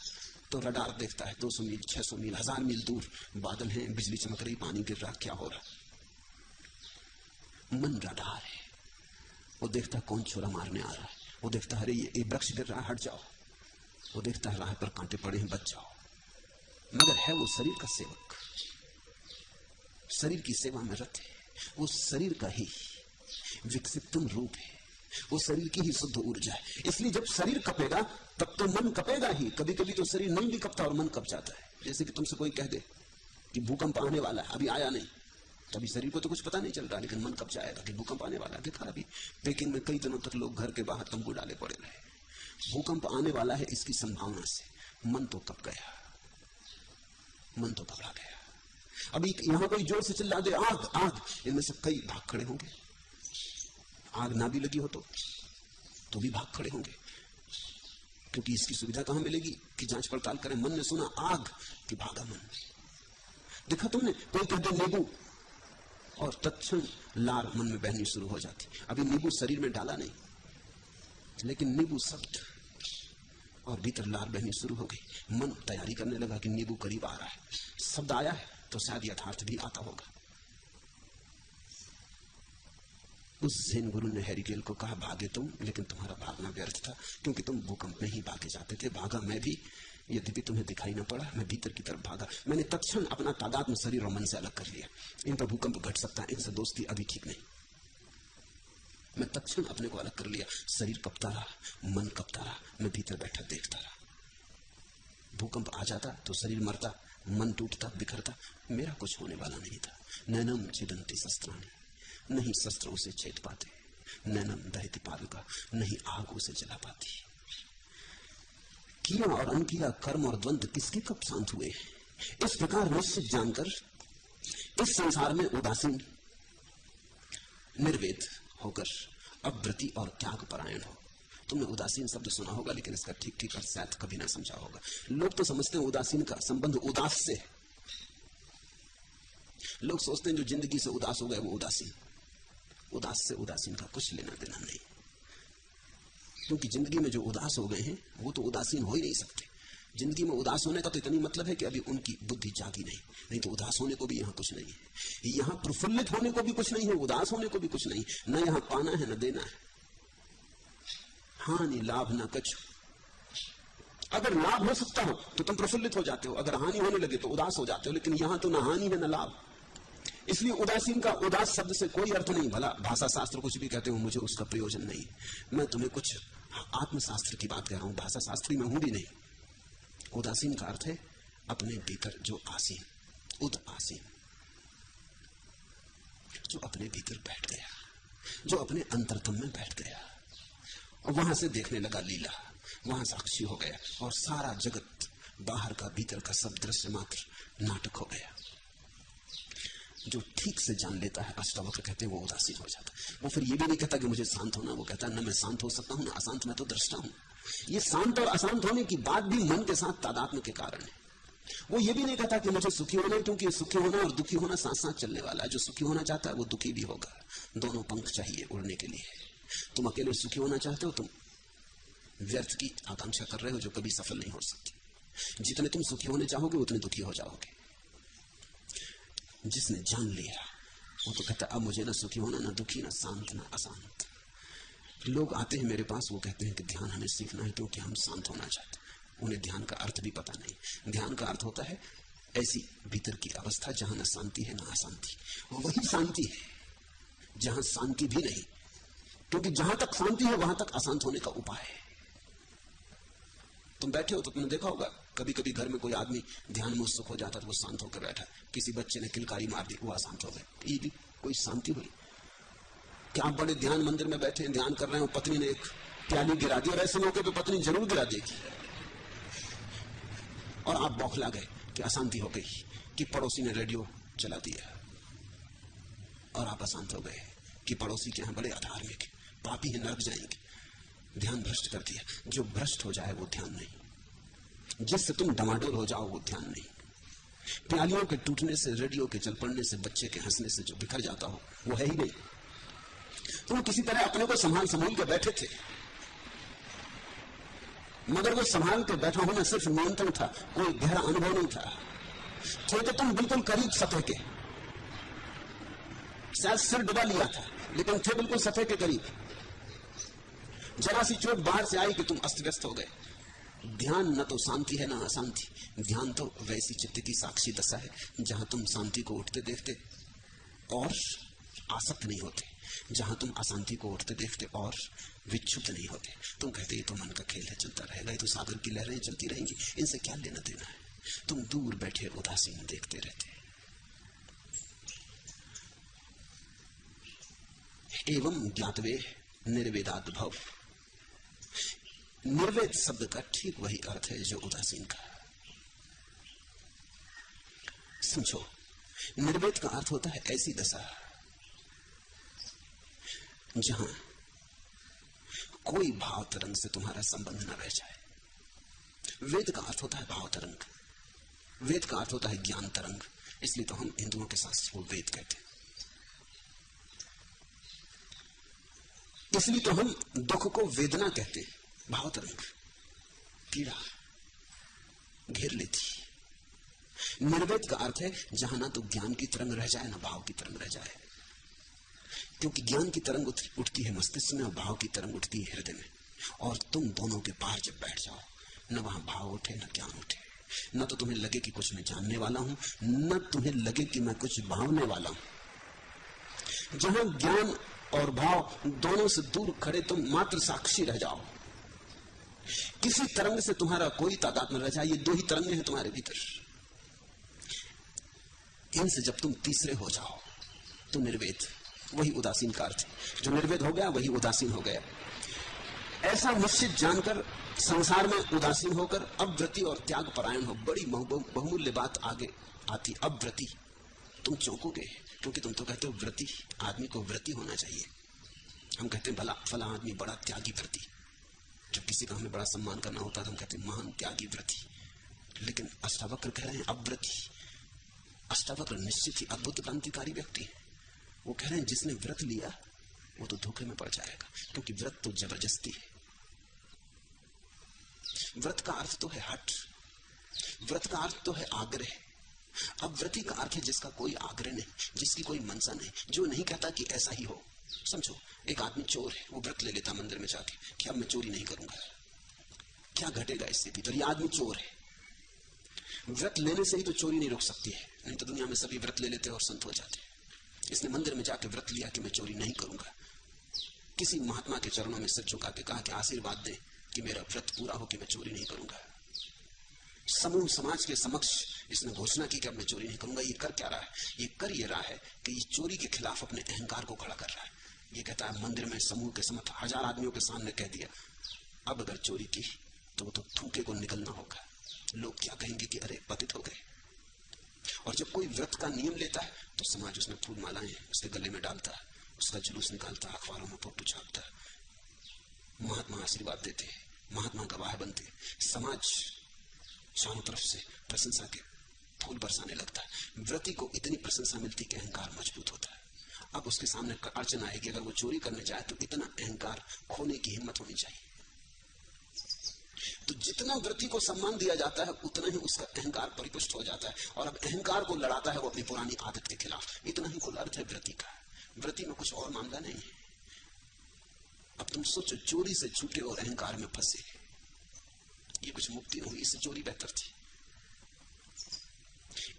तो रडार देखता है 200 मील, 600 मील, 1000 मील दूर बादल हैं, बिजली चमक रही, पानी गिर रहा, क्या हो रहा। मन रडार है, वो देखता कौन छुरा मारने आ रहा है, वो देखता है अरे ये वृक्ष गिर रहा है, हट जाओ, वो देखता है राह पर कांटे पड़े हैं, बच जाओ। मगर है वो शरीर का सेवक, शरीर की सेवा में रत है। वो शरीर का ही विकसिततम रूप है, वो शरीर की ही शुद्ध ऊर्जा है। इसलिए जब शरीर कपेगा तब तो मन कपेगा ही। कभी कभी तो शरीर नहीं भी कपता और मन कप जाता है। जैसे कि तुमसे कोई कह दे कि भूकंप आने वाला है, अभी आया नहीं, तभी शरीर को तो कुछ पता नहीं चल रहा, लेकिन मन कब जाएगा कि भूकंप आने वाला है। देखा अभी पेकिंग में कई दिनों तक लोग घर के बाहर तंबू डाले पड़े रहे। भूकंप आने वाला है इसकी संभावना से मन तो कप गया, मन तो घबरा गया। अभी यहां कोई जोर से चिल्ला दे आग आग, इनमें से कई भाग खड़े होंगे। आग ना भी लगी हो तो भी भाग खड़े होंगे। क्योंकि इसकी सुविधा कहां मिलेगी कि जांच पड़ताल करें। मन ने सुना आग कि भागा मन। देखा तुमने, कोई कहते नींबू और तत्क्षण लार मन में बहनी शुरू हो जाती। अभी नींबू शरीर में डाला नहीं, लेकिन नींबू शब्द और भीतर लार बहनी शुरू हो गई। मन तैयारी करने लगा कि नींबू करीब आ रहा है। शब्द आया है तो शायद यथार्थ भी आता होगा। उस ज़ेन गुरु ने हैरीकेल को कहा, भागे तुम, लेकिन तुम्हारा भागना व्यर्थ था, क्योंकि तुम भूकंप में ही भागे जाते थे। भागा मैं भी, यद्यपि तुम्हें दिखाई न पड़ा। मैं भीतर की तरफ भागा। मैंने तत्क्षण अपना तादात्म्य शरीर और मन से अलग कर लिया। इन पर भूकंप घट सकता है, इनसे दोस्ती अभी ठीक नहीं। मैं तत्क्षण अपने को अलग कर लिया। शरीर कपता रहा, मन कपता रहा, मैं भीतर बैठा देखता रहा। भूकंप आ जाता तो शरीर मरता, मन टूटता, बिखरता। मेरा कुछ होने वाला नहीं था। नैनम छिदन्ति शस्त्राणि, नहीं शस्त्र उसे छेद पाते। नैनम दहति पालका, नहीं आग उसे जला पाती। किया और अनकिया, कर्म और द्वंद्व किसके कब शांत हुए? इस प्रकार निश्चित जानकर इस संसार में उदासीन निर्वेद होकर अब व्रति और त्याग परायण हो। तुमने उदासीन शब्द सुना होगा, लेकिन इसका ठीक ठीक अर्थ शायद कभी ना समझा होगा। लोग तो समझते हैं उदासीन का संबंध उदास से। लोग सोचते हैं जो जिंदगी से उदास हो गए वो उदासीन। उदास से उदासीन का कुछ लेना देना नहीं, क्योंकि जिंदगी में जो उदास हो गए हैं वो तो उदासीन हो ही नहीं सकते। जिंदगी में उदास होने का तो इतनी मतलब है कि अभी उनकी बुद्धि जागी नहीं तो उदास होने को भी यहाँ कुछ नहीं है। यहाँ प्रफुल्लित होने को भी कुछ नहीं है, उदास होने को भी कुछ नहीं। न यहाँ पाना है न देना है, हानि लाभ न कछु। अगर लाभ हो सकता हो तो तुम प्रफुल्लित हो जाते हो, अगर हानि होने लगे तो उदास हो जाते हो। लेकिन यहाँ तो न हानि है न लाभ। इसलिए उदासीन का उदास शब्द से कोई अर्थ नहीं। भला भाषा शास्त्र कुछ भी कहते हो, मुझे उसका प्रयोजन नहीं। मैं तुम्हें कुछ आत्मशास्त्र की बात कह रहा हूं, भाषा शास्त्री मैं हूं भी नहीं। उदासीन का अर्थ है अपने भीतर जो आसीन, उदासीन, जो अपने भीतर बैठ गया, जो अपने अंतरतम में बैठ गया और वहां से देखने लगा लीला, वहां साक्षी हो गया और सारा जगत बाहर का भीतर का सब दृश्य मात्र नाटक हो गया। जो ठीक से जान लेता है, अष्टावक्र कहते हैं, वो उदासीन हो जाता है। वो फिर ये भी नहीं कहता कि मुझे शांत होना, वो कहता है न मैं शांत हो सकता हूं न अशांत, मैं तो दृष्टा हूं। ये शांत और अशांत होने की बात भी मन के साथ तादात्म्य के कारण है। वो ये भी नहीं कहता कि मुझे सुखी होना है, क्योंकि सुखी होना और दुखी होना साथ साथ चलने वाला है। जो सुखी होना चाहता है वो दुखी भी होगा। दोनों पंख चाहिए उड़ने के लिए। तुम अकेले सुखी होना चाहते हो, तुम व्यर्थ की आकांक्षा कर रहे हो जो कभी सफल नहीं हो सकती। जितने तुम सुखी होने चाहोगे उतने दुखी हो जाओगे। जिसने जान लिया वो तो कहता अब मुझे ना सुखी होना, ना दुखी, ना शांत, ना अशांत। लोग आते हैं मेरे पास, वो कहते हैं कि ध्यान हमें सीखना है क्योंकि हम शांत होना चाहते हैं। उन्हें ध्यान का अर्थ भी पता नहीं। ध्यान का अर्थ होता है ऐसी भीतर की अवस्था जहां न शांति है न अशांति। वही शांति है जहां शांति भी नहीं, क्योंकि जहां तक शांति है वहां तक अशांत होने का उपाय है। तुम बैठे हो तो तुमने देखा होगा कभी कभी घर में कोई आदमी ध्यान में उत्सुक हो जाता तो वो शांत होकर बैठा। किसी बच्चे ने किलकारी मार दी, वो अशांत हो गए। ये भी कोई शांति हुई? क्या आप बड़े ध्यान मंदिर में बैठे हैं, ध्यान कर रहे हो, पत्नी ने एक प्याली गिरा दी, और ऐसे मौके पे पत्नी जरूर गिरा देगी, और आप बौखला गए कि अशांति हो गई कि पड़ोसी ने रेडियो चला दिया, और आप अशांत हो गए कि पड़ोसी के यहां बड़े अधार्मिक पापी है, नरक जाएंगे। ध्यान भ्रष्ट कर दिया। जो भ्रष्ट हो जाए वो ध्यान नहीं। जिससे तुम डमाडोल हो जाओ वो ध्यान नहीं। प्यालियों के टूटने से, रेडियो के चल पड़ने से, बच्चे के हंसने से जो बिखर जाता हो वो है ही नहीं। तुम किसी तरह अपने को संभाल के बैठे थे, मगर वो संभाल के बैठा होना सिर्फ नियंत्रण था, कोई गहरा अनुभव नहीं था। थे तो तुम बिल्कुल करीब सतह के, शायद सिर डुबा लिया था, लेकिन थे बिल्कुल सतह के करीब। जरा सी चोट बाहर से आई कि तुम अस्त व्यस्त हो गए। ध्यान न तो शांति है न अशांति, ध्यान तो वैसी चित्त की साक्षी दशा है जहां तुम शांति को उठते देखते और आसक्त नहीं होते, जहां तुम अशांति को उठते देखते और विक्षुब्ध नहीं होते। तुम कहते ये तो मन का खेल है, चलता रहेगा, ये तो सागर की लहरें चलती रहेंगी, इनसे क्या लेना देना है। तुम दूर बैठे उदासीन देखते रहते। एवं ज्ञातवे निर्वेदात भव। निर्वेद शब्द का ठीक वही अर्थ है जो उदासीन का। समझो, निर्वेद का अर्थ होता है ऐसी दशा जहां कोई भाव तरंग से तुम्हारा संबंध न रह जाए। वेद का अर्थ होता है भाव तरंग, वेद का अर्थ होता है ज्ञान तरंग, इसलिए तो हम हिंदुओं के शास्त्र को वेद कहते हैं। इसलिए तो हम दुख को वेदना कहते हैं, भाव तरंग, पीड़ा घेर लेती। निर्वेद का अर्थ है जहां ना तो ज्ञान की तरंग रह जाए ना भाव की तरंग रह जाए, क्योंकि ज्ञान की तरंग उठती है मस्तिष्क में और भाव की तरंग उठती है हृदय में, और तुम दोनों के पार जब बैठ जाओ, न वहां भाव उठे न ज्ञान उठे, न तो तुम्हें लगे कि कुछ मैं जानने वाला हूं, न तुम्हें लगे कि मैं कुछ भावने वाला हूं। जहां ज्ञान और भाव दोनों से दूर खड़े तुम मात्र साक्षी रह जाओ, किसी तरंग से तुम्हारा कोई तादाद न रह जाए। ये दो ही तरंगे हैं तुम्हारे भीतर, इनसे जब तुम तीसरे हो जाओ तो निर्वेद, वही उदासीन का अर्थ है। जो निर्वेद हो गया वही उदासीन हो गया। ऐसा निश्चित जानकर संसार में उदासीन होकर अव्रति और त्याग परायण हो। बड़ी बहुमूल्य बात आगे आती, अव्रति। तुम चौंकोगे क्योंकि तुम तो कहते हो व्रति, आदमी को व्रति होना चाहिए। हम कहते हैं भला फला आदमी बड़ा त्यागी व्रति, जब किसी का हमें बड़ा सम्मान करना होता है तो हम कहते हैं महान त्यागी व्रति। लेकिन अष्टावक्र कह रहे हैं अव्रति। अष्टावक्र निश्चित ही अद्भुत क्रांतिकारी व्यक्ति है। वो कह रहे हैं जिसने व्रत लिया वो तो धोखे में पड़ जाएगा, क्योंकि व्रत तो जबरदस्ती है। व्रत का अर्थ तो है हट, व्रत का अर्थ तो है आग्रह। अब व्रति का अर्थ है जिसका कोई आग्रह नहीं, जिसकी कोई मनसा नहीं, जो नहीं कहता कि ऐसा ही हो। समझो एक आदमी चोर है, वो व्रत ले लेता मंदिर में जाके कि अब मैं चोरी नहीं करूंगा। क्या घटेगा इससे भीतर? ये आदमी चोर है। व्रत लेने से ही तो चोरी नहीं रुक सकती है, नहीं तो दुनिया में सभी व्रत ले लेते और संत हो जाते। इसने मंदिर में जाके व्रत लिया कि मैं चोरी नहीं करूंगा। किसी महात्मा के चरणों में सिर झुका के कहा कि आशीर्वाद दे कि मेरा व्रत पूरा हो कि मैं चोरी नहीं करूंगा। समूह समाज के समक्ष इसने घोषणा की कि अब मैं चोरी नहीं करूंगा। ये कर क्या रहा है? ये कर ये रहा है कि ये चोरी के खिलाफ अपने अहंकार को खड़ा कर रहा है। ये कहता है मंदिर में समूह के समक्ष 1000 आदमियों के सामने कह दिया अब अगर चोरी की तो वो तो थूके को निकलना होगा, लोग क्या कहेंगे कि अरे पतित हो गए। और जब कोई व्रत का नियम लेता है तो समाज उसमें फूल मालाएं उसके गले में डालता है, उसका जुलूस निकालता, अखबारों में फोटो छापता, महात्मा आशीर्वाद देते, महात्मा गवाह बनते, समाज चारों तरफ से प्रशंसा के फूल बरसाने लगता है। व्रती को इतनी प्रशंसा मिलती कि अहंकार मजबूत होता है। अब उसके सामने अड़चन आएगी, अगर वो चोरी करने जाए तो इतना अहंकार खोने की हिम्मत होनी चाहिए। तो जितना व्रती को सम्मान दिया जाता है उतना ही उसका अहंकार परिपुष्ट हो जाता है, और अब अहंकार को लड़ाता है वो अपनी पुरानी आदत के खिलाफ। इतना ही कुल अर्थ है व्रती का। व्रती में कुछ और मामला नहीं है। अब तुम सोचो, चोरी से छूटे और अहंकार में फंसे, ये कुछ मुक्ति नहीं हुई। इससे चोरी बेहतर थी,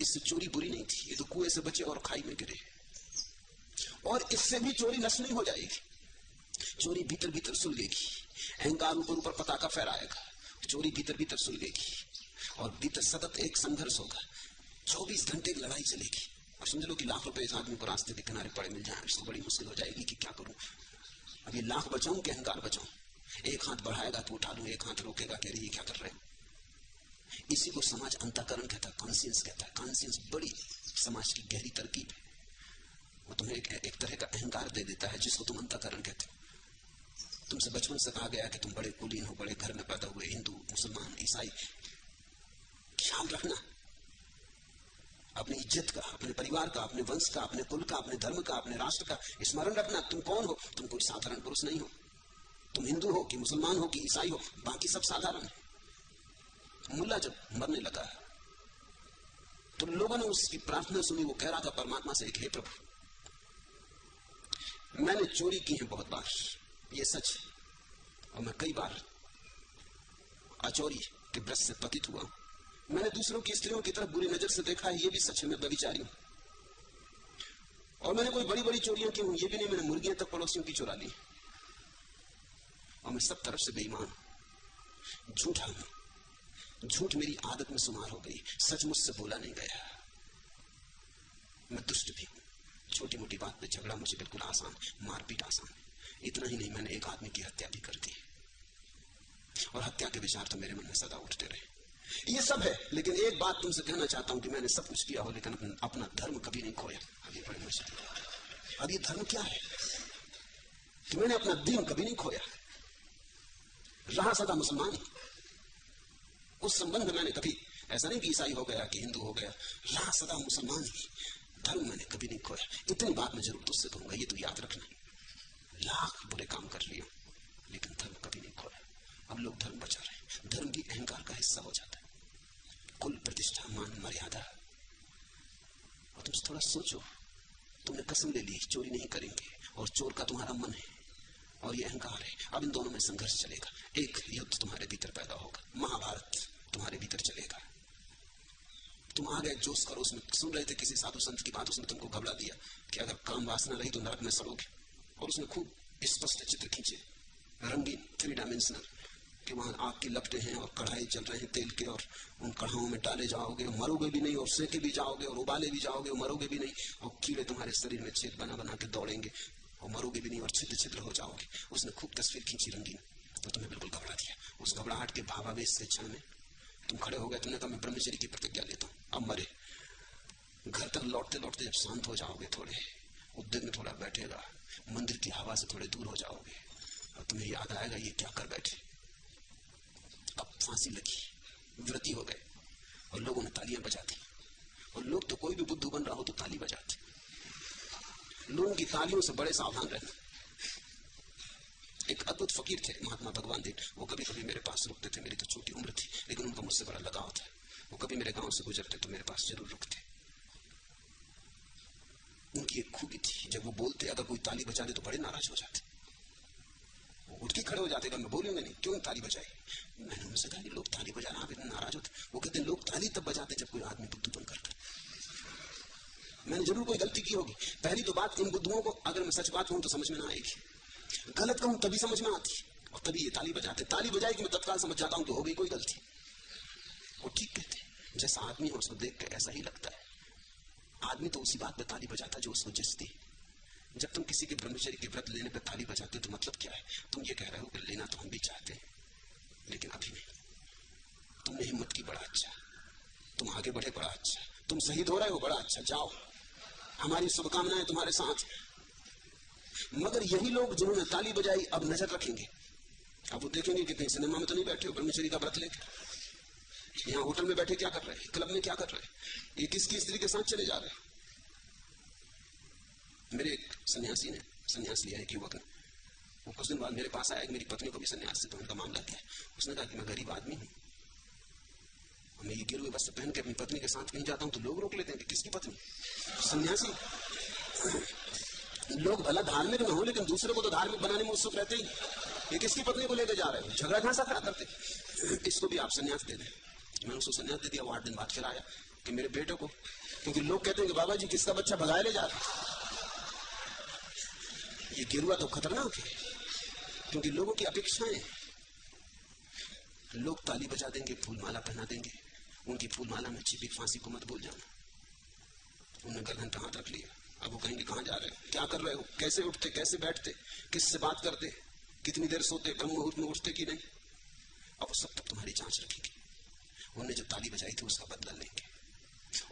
इससे चोरी बुरी नहीं थी। ये तो कुएं से बचे और खाई में गिरे। और इससे भी चोरी नष्ट नहीं हो जाएगी, चोरी भीतर भीतर सुलगेगी। अहंकार ऊपर ऊपर पताका फहराएगा, चोरी भीतर भीतर सुलगेगी, और भीतर सतत एक संघर्ष होगा। 24 घंटे की लड़ाई चलेगी। और समझ लो कि लाख रुपए इस आदमी को रास्ते के किनारे पड़े मिल जाए, इसको बड़ी मुश्किल हो जाएगी कि क्या करूं, अब ये लाख बचाऊं कि अहंकार बचाऊं। एक हाथ बढ़ाएगा तो उठा लूं, एक हाथ रोकेगा कह रही है क्या कर रहे हो। इसी को समाज अंतःकरण कहता है, कॉन्शियंस कहता है। कॉन्शियंस बड़ी समाज की गहरी तरकीब है। वो तुम्हें एक तरह का अहंकार दे देता है जिसको तुम अंतःकरण कहते हो। तुमसे बचपन से कहा गया कि तुम बड़े कुलीन हो, बड़े घर में पैदा हुए, हिंदू मुसलमान ईसाई। ख्याल रखना अपनी इज्जत का, अपने परिवार का, अपने वंश का, अपने कुल का, अपने धर्म का, अपने राष्ट्र का। स्मरण रखना तुम कौन हो। तुम कोई साधारण पुरुष नहीं हो। तुम हिंदू हो कि मुसलमान हो कि ईसाई हो, बाकी सब साधारण है। मुल्ला जब मरने लगा तो लोगों ने उसकी प्रार्थना सुनी। वो कह रहा था परमात्मा से, हे प्रभु, मैंने चोरी की है बहुत बार, ये सच है, और मैं कई बार अचोरी के व्रत से पतित हुआ। मैंने दूसरों की स्त्रियों की तरफ बुरी नजर से देखा है, ये भी सच है, मैं व्यभिचारी हूं। और मैंने कोई बड़ी बड़ी चोरियां की हूं, ये भी नहीं, मैंने मुर्गियां तक पड़ोसियों की चुरा ली। और मैं सब तरफ से बेईमान हूं, झूठा हूं। झूठ मेरी आदत में शुमार हो गई, सच मुझसे बोला नहीं गया। मैं दुष्ट भी हूं, छोटी मोटी बात पे झगड़ा मुझे बिल्कुल आसान, मारपीट आसान। इतना ही नहीं, मैंने एक आदमी की हत्या भी कर दी, और हत्या के विचार तो मेरे मन में सदा उठते रहे। ये सब है, लेकिन एक बात तुमसे कहना चाहता हूं कि मैंने सब कुछ किया हो, लेकिन अपना धर्म कभी नहीं खोया। अब ये धर्म क्या है कि मैंने अपना दीन कभी नहीं खोया, रहा सदा मुसलमान ही। उस संबंध में मैंने कभी ऐसा नहीं कि ईसाई हो गया कि हिंदू हो गया, रहा सदा मुसलमान ही। धर्म मैंने कभी नहीं खोया। इतनी बात मैं जरूर तुझसे कहूंगा, ये तो याद रखना। लाख बुरे काम कर लिया लेकिन धर्म कभी नहीं खोया। अब लोग धर्म बचा रहे हैं। धर्म भी अहंकार का हिस्सा हो जाता है। कुल प्रतिष्ठा, मान, मर्यादा। और तुम थोड़ा सोचो, तुमने कसम ले ली चोरी नहीं करेंगे, और चोर का तुम्हारा मन है और ये अहंकार है। अब इन दोनों में संघर्ष चलेगा। एक युद्ध तुम्हारे भीतर पैदा होगा, महाभारत तुम्हारे भीतर चलेगा। तुम आ गए जोश खरोश में, सुन रहे थे किसी साधु संत की बात, उसने तुमको घबरा दिया कि अगर काम वासना रही तो नरक में सड़ोगे। और उसने खूब स्पष्ट चित्र खींचे, रंगीन, 3 डायमेंशनल, कि वहां आग की लपटें हैं और कढ़ाई चल रहे हैं तेल के, और उन कढ़ाओं में डाले जाओगे और मरोगे भी नहीं, और सेके भी जाओगे और उबाले भी जाओगे और मरोगे भी नहीं, और कीड़े तुम्हारे शरीर में छेद बना बना के दौड़ेंगे और मरोगे भी नहीं और छिद्र छिद्र हो जाओगे। उसने खूब तस्वीर खींची रंगीन, तो तुम्हें बिल्कुल घबरा दिया। उस घबराहट के भावावेश से क्षण में तुम खड़े हो गए। तुमने कहा मैं ब्रह्मचर्य की प्रतिज्ञा लेता हूँ, अब मरे। घर तक लौटते लौटते जब शांत हो जाओगे, थोड़े उद्योग में थोड़ा बैठेगा, मंदिर की हवा से थोड़े दूर हो जाओगे और तुम्हें याद आएगा ये क्या कर बैठे। अब फांसी लगी, व्रती हो गए और लोगों ने तालियां बजा दी। और लोग तो कोई भी बुद्धू बन रहा हो तो ताली बजाते। लोगों की तालियों से बड़े सावधान रहना। एक अद्भुत फकीर थे महात्मा भगवान देव, वो कभी कभी मेरे पास रुकते थे। मेरी तो छोटी उम्र थी लेकिन उनका मुझसे बड़ा लगाव था। वो कभी मेरे गांव से गुजरते तो मेरे पास जरूर रुकते। उनकी एक खूबी थी, जब वो बोलते अगर कोई ताली बजा दे तो बड़े नाराज हो जाते। वो उठ के खड़े हो जाते, मैं बोलूंगा नहीं, क्यों ताली बजाई। मैंने उनसे कहा कि लोग ताली बजाना आप इतना नाराज होते। वो कहते लोग ताली तब बजाते जब कोई आदमी बुद्धूपन करता। मैंने जरूर कोई गलती की होगी। पहली तो बात, इन बुद्धुओं को अगर मैं सच बात कहूं तो समझ में ना आएगी, गलत कहूं तभी समझ में आती, और तभी ये ताली बजाते। ताली बजाई कि मैं तत्काल समझ जाता हूं कि हो गई कोई गलती। वो ठीक कहते, जैसा आदमी हो उसको देख के ऐसा ही लगता है। आदमी तो उसी बात पे ताली बजाता जो उसको जचती। जब तुम किसी के ब्रह्मचर्य के व्रत लेने पे ताली बजाते हो तो मतलब क्या है? तुम ये कह रहे हो कि लेना तो हम भी चाहते हैं लेकिन अभी नहीं। तुमने हिम्मत की, बड़ा अच्छा, तुम आगे बढ़े, बड़ा अच्छा, तुम शहीद हो रहे हो, बड़ा अच्छा, जाओ, हमारी शुभकामनाएं तुम्हारे साथ। मगर यही लोग जिन्होंने ताली बजाई अब नजर रखेंगे। अब वो देखेंगे कि कहीं सिनेमा में तो नहीं बैठे हो ब्रह्मचर्य का व्रत लेकर, यहाँ होटल में बैठे क्या कर रहे हैं, क्लब में क्या कर रहे हैं, ये किसकी स्त्री के साथ चले जा रहे हैं। मेरे एक सन्यासी ने सन्यास लिया, एक युवक ने, वो कुछ दिन बाद मेरे पास आया कि मेरी पत्नी को भी सन्यास से, तो उनका मामला क्या है। उसने कहा कि मैं गरीब आदमी हूँ, मैं ये गिरे हुए वस्त्र पहन के अपनी पत्नी के साथ कहीं जाता हूँ तो लोग रोक लेते हैं कि किसकी पत्नी, सन्यासी। लोग भला धार्मिक न हो लेकिन दूसरे को तो धार्मिक बनाने में उत्सुक रहते ही। ये किसकी पत्नी को लेकर जा रहे हो, झगड़ा घासा खड़ा करते, इसको भी आप सन्यास दे दें। मैंने उसको सन्यास दे दिया। वो 8 दिन बाद फिर आया कि मेरे बेटे को, क्योंकि लोग कहते हैं कि बाबा जी किसका बच्चा भगाए ले जा रहा। ये गिरुआ तो खतरनाक है, क्योंकि लोगों की अपेक्षाएं। लोग ताली बजा देंगे, फूलमाला पहना देंगे, उनकी फूलमाला में छिपी फांसी को मत भूल जाना। उन्होंने गर्दन पे हाथ रख लिया। अब वो कहेंगे कहां जा रहे हो, क्या कर रहे हो, कैसे उठते, कैसे बैठते, किससे बात करते, कितनी देर सोते, ब्रह्म मुहूर्त में उठते कि नहीं। अब वो सब तक तुम्हारी जांच रखेगी। उन्होंने जो ताली बजाई थी उसका बदला लेंगे।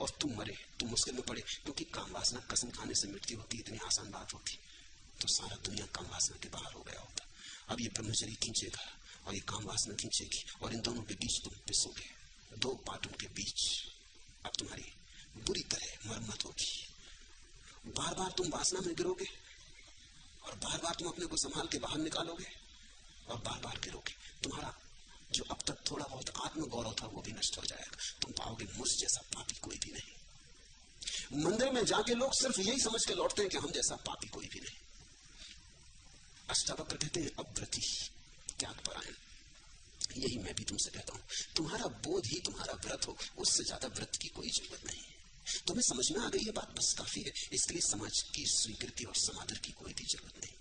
और तुम मरे, तुम मुश्किल में पड़े, क्योंकि काम वासना कसम खाने से मिटती होती, इतनी आसान बात होती तो सारा दुनिया काम वासना के बाहर हो गया होता। अब ये ब्रह्मचर्य खींचेगा और ये काम वासना खींचेगी, और इन दोनों के बीच तुम पिसोगे, 2 पाटों के बीच। अब तुम्हारी बुरी तरह मरम्मत होगी। बार बार तुम वासना में गिरोगे और बार बार तुम अपने को संभाल के बाहर निकालोगे और बार बार गिरोगे। तुम्हारा जो अब तक थोड़ा बहुत आत्म गौरव था वो भी नष्ट हो जाएगा। तुम पाओगे मुझ जैसा पापी कोई भी नहीं। मंदिर में जाके लोग सिर्फ यही समझ के लौटते हैं कि हम जैसा पापी कोई भी नहीं। अष्टावक्र कहते हैं अव्रती, त्याग परायण। यही मैं भी तुमसे कहता हूं, तुम्हारा बोध ही तुम्हारा व्रत हो, उससे ज्यादा व्रत की कोई जरूरत नहीं। तुम्हें समझ में आ गई ये बात, बस काफी है। इसके लिए समाज की स्वीकृति और समादर की कोई भी जरूरत नहीं।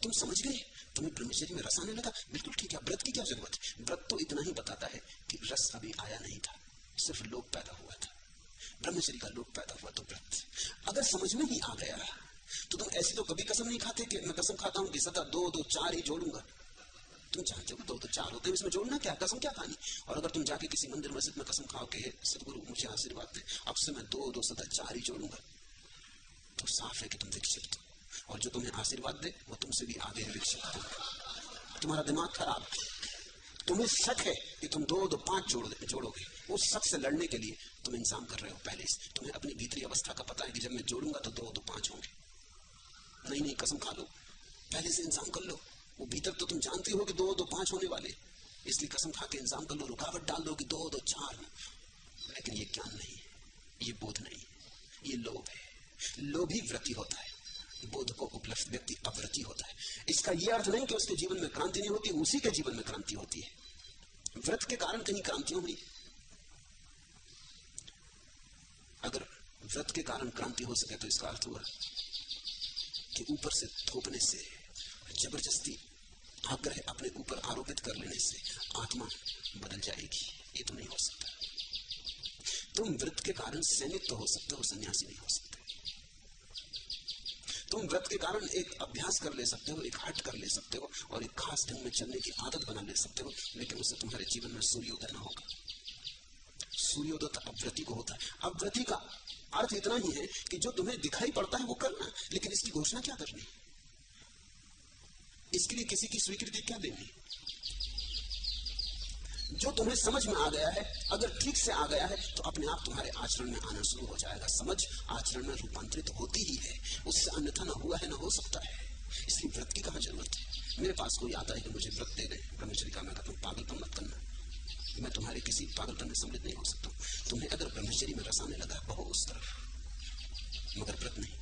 तुम समझ गए, तुम्हें ब्रह्मचर्य में रस आने लगा, बिल्कुल ठीक है। व्रत की क्या जरूरत है? व्रत तो इतना ही बताता है कि रस अभी आया नहीं था, सिर्फ लोभ पैदा हुआ था। ब्रह्मचर्य का लोभ पैदा हुआ तो व्रत अगर समझ में ही आ गया तो तुम ऐसी तो कभी कसम नहीं खाते कि मैं कसम खाता हूं कि सदा 2 2 4 ही जोड़ूंगा। तुम जानते हो 2 2 4 होते हैं, इसमें जोड़ना क्या, कसम क्या खानी। और अगर तुम जाके किसी मंदिर मस्जिद में कसम खाओ कि सदगुरु मुझे आशीर्वाद दे, अब से मैं 2 2 सदा 4 ही जोड़ूंगा, तो साफ है कि तुम विक्षिप्त हो। और जो तुम्हें आशीर्वाद दे वो तुमसे भी आगे विक्षिप्त हो। तुम्हारा दिमाग खराब है। तुम्हें शक है कि तुम दो दो पांच जोड़ोगे। उस शक से लड़ने के लिए तुम इंतजाम कर रहे हो पहले से। तुम्हें अपनी भीतरी अवस्था का पता है कि जब मैं जोड़ूंगा तो दो दो पांच होंगे। नहीं नहीं, कसम खा लो, पहले से इंतजाम कर लो। वो भीतर तो तुम जानती हो कि दो दो पांच होने वाले, इसलिए कसम खा के इंतजाम कर लो, रुकावट डाल दो कि दो दो चार हो। लेकिन ये ज्ञान नहीं है, ये बोध नहीं है, ये लोभ है। लोभी व्रती होता है, बोध को उपलब्ध व्यक्ति अव्रती होता है। इसका यह अर्थ नहीं कि उसके जीवन में क्रांति नहीं होती, उसी के जीवन में क्रांति होती है। व्रत के कारण कहीं क्रांतियां हुई। अगर व्रत के कारण क्रांति हो सके तो इसका अर्थ हुआ कि ऊपर से थोपने से, जबरदस्ती आग्रह अपने ऊपर आरोपित कर लेने से आत्मा बदल जाएगी। ये तो नहीं हो सकता। तुम व्रत के कारण सैनिक तो हो सकते हो, सन्यासी नहीं हो सकते। तुम व्रत के कारण एक अभ्यास कर ले सकते हो, एक हट कर ले सकते हो और एक खास ढंग में चलने की आदत बना ले सकते हो, लेकिन उससे तुम्हारे जीवन में सूर्योदय ना होगा। सूर्योदय तो अव्रति को होता है। अव्रति का अर्थ इतना ही है कि जो तुम्हें दिखाई पड़ता है वो करना, लेकिन इसकी घोषणा क्या करनी, इसके लिए किसी की स्वीकृति क्या देनी। जो तुम्हें समझ में आ गया है, अगर ठीक से आ गया है तो अपने आप तुम्हारे आचरण में आना शुरू हो जाएगा। समझ आचरण में रूपांतरित होती ही है, उससे अन्यथा ना हुआ है ना हो सकता है। इसलिए व्रत की कहां जरूरत है। मेरे पास कोई आता है कि मुझे व्रत दे दे, ब्रह्मचर्य का, मैं कहता हूं पागलपन मत करना, मैं तुम्हारे किसी पागलपन में सम्मिलित नहीं हो सकता। तुम्हें अगर ब्रह्मचर्य में रसाने लगा बहो उस तरफ, मगर व्रत नहीं।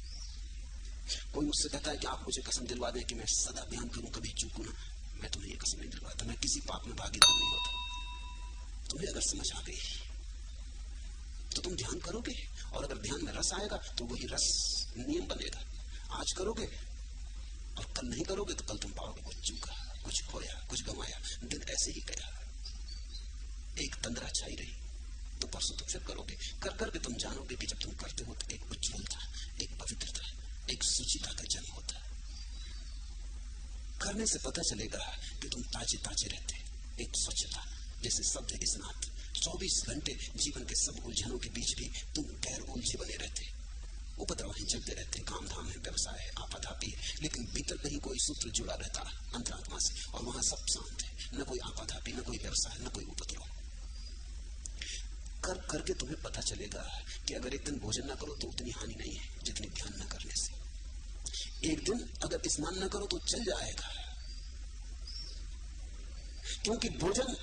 कोई मुझसे कहता है कि आप मुझे कसम दिलवा दें कि मैं सदा ध्यान करूं, कभी चूकूं ना, मैं तुम्हें ये कसम नहीं दिलवाता। मैं किसी पाप में भागीदार नहीं होता। तुम्हें अगर समझ आ गई तो तुम ध्यान करोगे, और अगर ध्यान में रस आएगा तो वही रस नियम बनेगा। आज करोगे और कल नहीं करोगे तो कल तुम पाओगे कुछ चूका, कुछ खोया, कुछ गंवाया। दिन ऐसे ही गया, एक तंद्रा छाई रही, तो परसों तुम फिर करोगे। कर करके तुम जानोगे कि जब तुम करते हो तो एक उज्ज्वलता, एक पवित्रता, एक सुचिता का जन्म होता है। करने से पता चलेगा कि तुम ताजे ताजे रहते, एक स्वच्छता, जैसे शब्द स्नात। 24 घंटे जीवन के सब उलझनों के बीच भी तुम गैर उलझे बने रहते। उपद्रव ही चलते रहते, काम धाम है, व्यवसाय है, आपाधापी है, लेकिन भीतर कहीं कोई सूत्र जुड़ा रहता अंतरात्मा से, और वहां सब शांत है। न कोई आपाधापी, न कोई व्यवसाय, न कोई उपद्रव। कर करके तुम्हें पता चलेगा कि अगर एक दिन भोजन ना करो तो उतनी हानि नहीं है जितनी ध्यान न करने से। एक दिन अगर स्नान न करो तो चल जाएगा, क्योंकि भोजन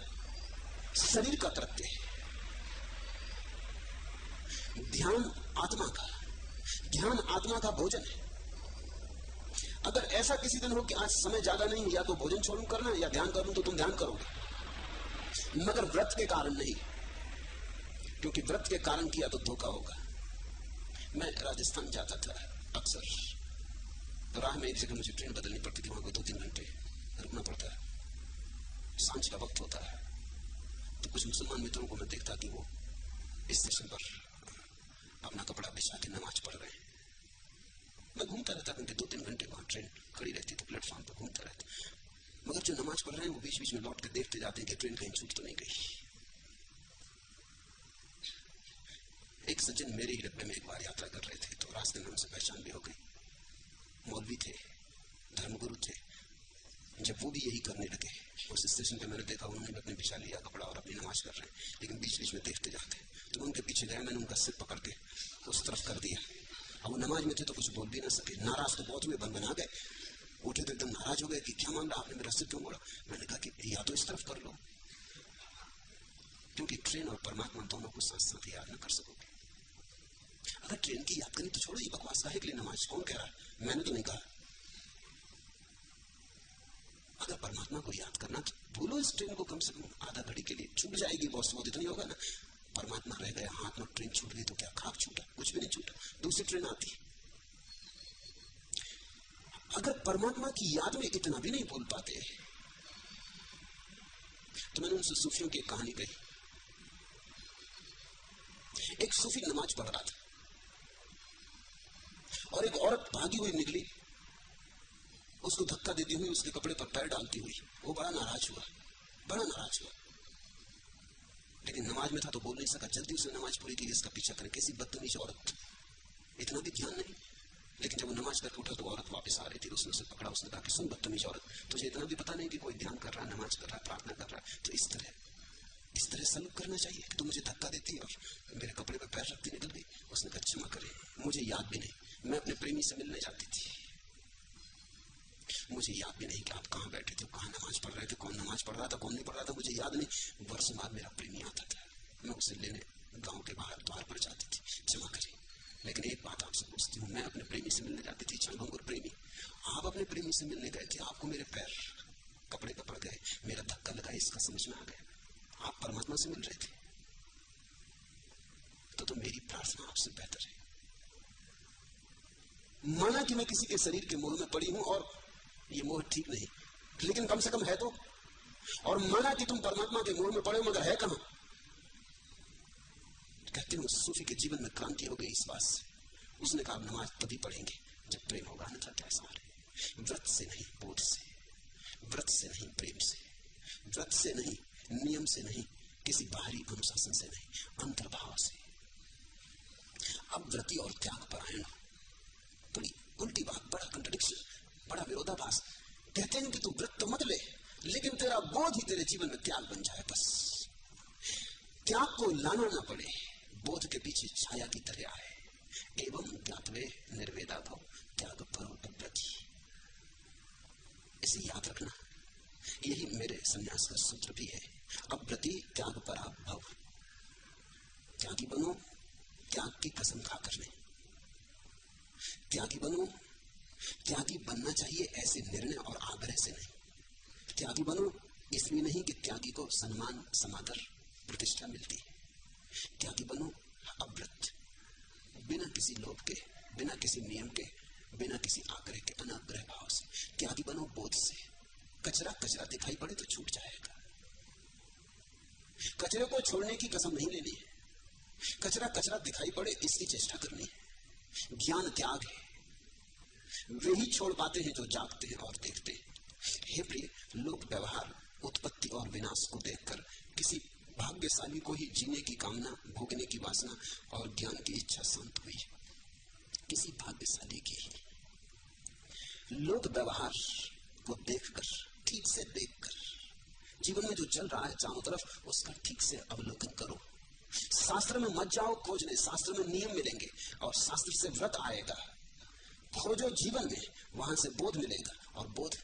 शरीर का कृत्य है, ध्यान आत्मा का, ध्यान आत्मा का भोजन है। अगर ऐसा किसी दिन हो कि आज समय ज्यादा नहीं, या तो भोजन छोड़ूं करना या ध्यान करूं, तो तुम ध्यान करोगे, मगर व्रत के कारण नहीं, क्योंकि व्रत के कारण किया तो धोखा होगा। मैं राजस्थान जाता था अक्सर, राह में एक जगह मुझे ट्रेन बदलनी पड़ती थी, वहां को 2-3 घंटे रुकना पड़ता है। सांझ का वक्त होता है तो कुछ मुसलमान मित्रों को मैं देखता कि वो स्टेशन पर अपना कपड़ा बिछा के नमाज पढ़ रहे हैं। मैं घूमता रहता, क्योंकि 2-3 घंटे वहां ट्रेन खड़ी रहती तो प्लेटफॉर्म पर घूमता रहता। मगर जो नमाज पढ़ रहे हैं वो बीच बीच में लौट के देखते जाते हैं कि ट्रेन कहीं छूट तो नहीं गई। एक सज्जन मेरे ही डब्बे में एक बार यात्रा कर रहे थे, तो रास्ते में उनसे पहचान भी हो गई। मौलवी थे, धर्मगुरु थे। जब वो भी यही करने लगे, उस स्टेशन पे मैंने देखा उन्होंने भी अपने बिछा लिया कपड़ा और अपनी नमाज कर रहे हैं, लेकिन बीच बीच में देखते जाते। तो उनके पीछे गया, मैंने उनका सिर पकड़ के उस तरफ कर दिया। अब वो नमाज में थे तो कुछ बोल भी ना सके, नाराज तो बहुत हुए, बना गए, उठे तो एकदम नाराज हो गए कि क्या मामला, आपने मेरा सिर क्यों मोड़ा। मैंने कहा कि या तो इस तरफ कर लो, क्योंकि ट्रेन और परमात्मा दोनों को साथ साथ याद न कर सकोगे। अगर ट्रेन की याद करनी तो छोड़ो, ये बकवास काहे के लिए नमाज, कौन कह रहा है, मैंने तो नहीं कहा। अगर परमात्मा को याद करना तो भूलो इस ट्रेन को, कम से कम आधा घड़ी के लिए छूट जाएगी, बहुत बहुत इतना ही होगा ना। परमात्मा रह गया हाथ में, ट्रेन छूट गई तो क्या खाक छूटा, कुछ भी नहीं छूटा, दूसरी ट्रेन आती। अगर परमात्मा की याद में इतना भी नहीं भूल पाते तो मैंने उनसे सूफियों की एक कहानी कही। एक सूफी नमाज पढ़ रहा था और एक औरत भागी हुई निकली, उसको धक्का देती हुई, उसके कपड़े पर पैर डालती हुई। वो बड़ा नाराज हुआ, बड़ा नाराज हुआ, लेकिन नमाज में था तो बोल नहीं सका। जल्दी उसने नमाज पूरी की, इसका पीछा करें, कैसी बदतमीज औरत, इतना भी ध्यान नहीं। लेकिन जब वो नमाज करके उठा तो औरत वापस आ रही थी, उसने उसे पकड़ा, उसने कहा कि सुन बदतमीज औरत, तुझे इतना भी पता नहीं कि कोई ध्यान कर रहा है, नमाज कर रहा है, प्रार्थना कर रहा है, तो इस तरह सलूक करना चाहिए कि तू मुझे धक्का देती और मेरे कपड़े पे पैर रखती निकल गई। उसने कहा क्षमा करे, मुझे याद भी नहीं, मैं अपने प्रेमी से मिलने जाती थी, मुझे याद भी नहीं कि आप कहाँ बैठे थे, कहाँ नमाज पढ़ रहे थे, कौन नमाज पढ़ रहा था, कौन नहीं पढ़ रहा था, मुझे याद नहीं। वर्षों बाद मेरा प्रेमी आता था, मैं उसे लेने गांव के बाहर द्वार पर जाती थी, क्षमा करें। लेकिन एक बात आपसे पूछती हूँ, मैं अपने प्रेमी से मिलने जाती थी, क्षणभंगुर प्रेमी, आप अपने प्रेमी से मिलने गए थे, आपको मेरे पैर कपड़े पे पड़ गए, मेरा धक्का लगा, इसका समझ में आ गया आप परमात्मा से मिल रहे थे, तो मेरी प्रार्थना आपसे बेहतर है। माना कि मैं किसी के शरीर के मोह में पड़ी हूं और ये मोह ठीक नहीं, लेकिन कम से कम है तो, और माना कि तुम परमात्मा के मोह में पड़े हो, मगर है कहां? कहते हैं सूफी के जीवन में क्रांति हो गई इस बात से। उसने कहा नमाज तभी पढ़ेंगे जब प्रेम होगा, अन्यथा कैसा है? व्रत से नहीं, बोध से, व्रत से नहीं, प्रेम से, व्रत से नहीं, नियम से नहीं, किसी बाहरी अनुशासन से नहीं, अंतर्भाव से। अब व्रती और त्याग परायण, बड़ी उल्टी बात, बड़ा कंट्रडिक्शन, बड़ा विरोधाभास। कहते हैं कि तू व्रत तो मत ले, लेकिन तेरा बोध ही तेरे जीवन में त्याग बन जाए, बस त्याग को लाना ना पड़े, बोध के पीछे छाया की तरह आए। एवं ज्ञातवे निर्वेदा भव त्याग परो अव्रति। इसे याद रखना, यही मेरे संन्यास का सूत्र भी है। अव्रति त्याग परा भव, त्यागी बनो, त्याग की कसम खाकर नहीं, त्यागी बनो, त्यागी बनना चाहिए ऐसे निर्णय और आग्रह से नहीं, त्यागी बनो इसलिए नहीं कि त्यागी को सम्मान, समादर, प्रतिष्ठा मिलती है, त्यागी बनो अव्रत, बिना किसी लोभ के, बिना किसी नियम के, बिना किसी आग्रह के, अनाग्रह भाव से। त्यागी बनो बोध से, कचरा कचरा दिखाई पड़े तो छूट जाएगा, कचरे को छोड़ने की कसम नहीं लेनी है, कचरा कचरा दिखाई पड़े इसकी चेष्टा करनी है। ज्ञान त्याग है, वे ही छोड़ पाते हैं जो जागते हैं और देखते हैं। हे प्रिय, लोक व्यवहार, उत्पत्ति और विनाश को देखकर किसी भाग्यशाली को ही जीने की कामना, भोगने की वासना और ज्ञान की इच्छा शांत हुई, किसी भाग्यशाली की ही। लोक व्यवहार को देखकर, ठीक से देखकर, जीवन में जो चल रहा है चारों तरफ, उसका ठीक से अवलोकन करो। शास्त्र में मत जाओ खोजने, शास्त्र में नियम मिलेंगे और शास्त्र से व्रत आएगा। खोजो जीवन में, वहां से बोध मिलेगा, और बोध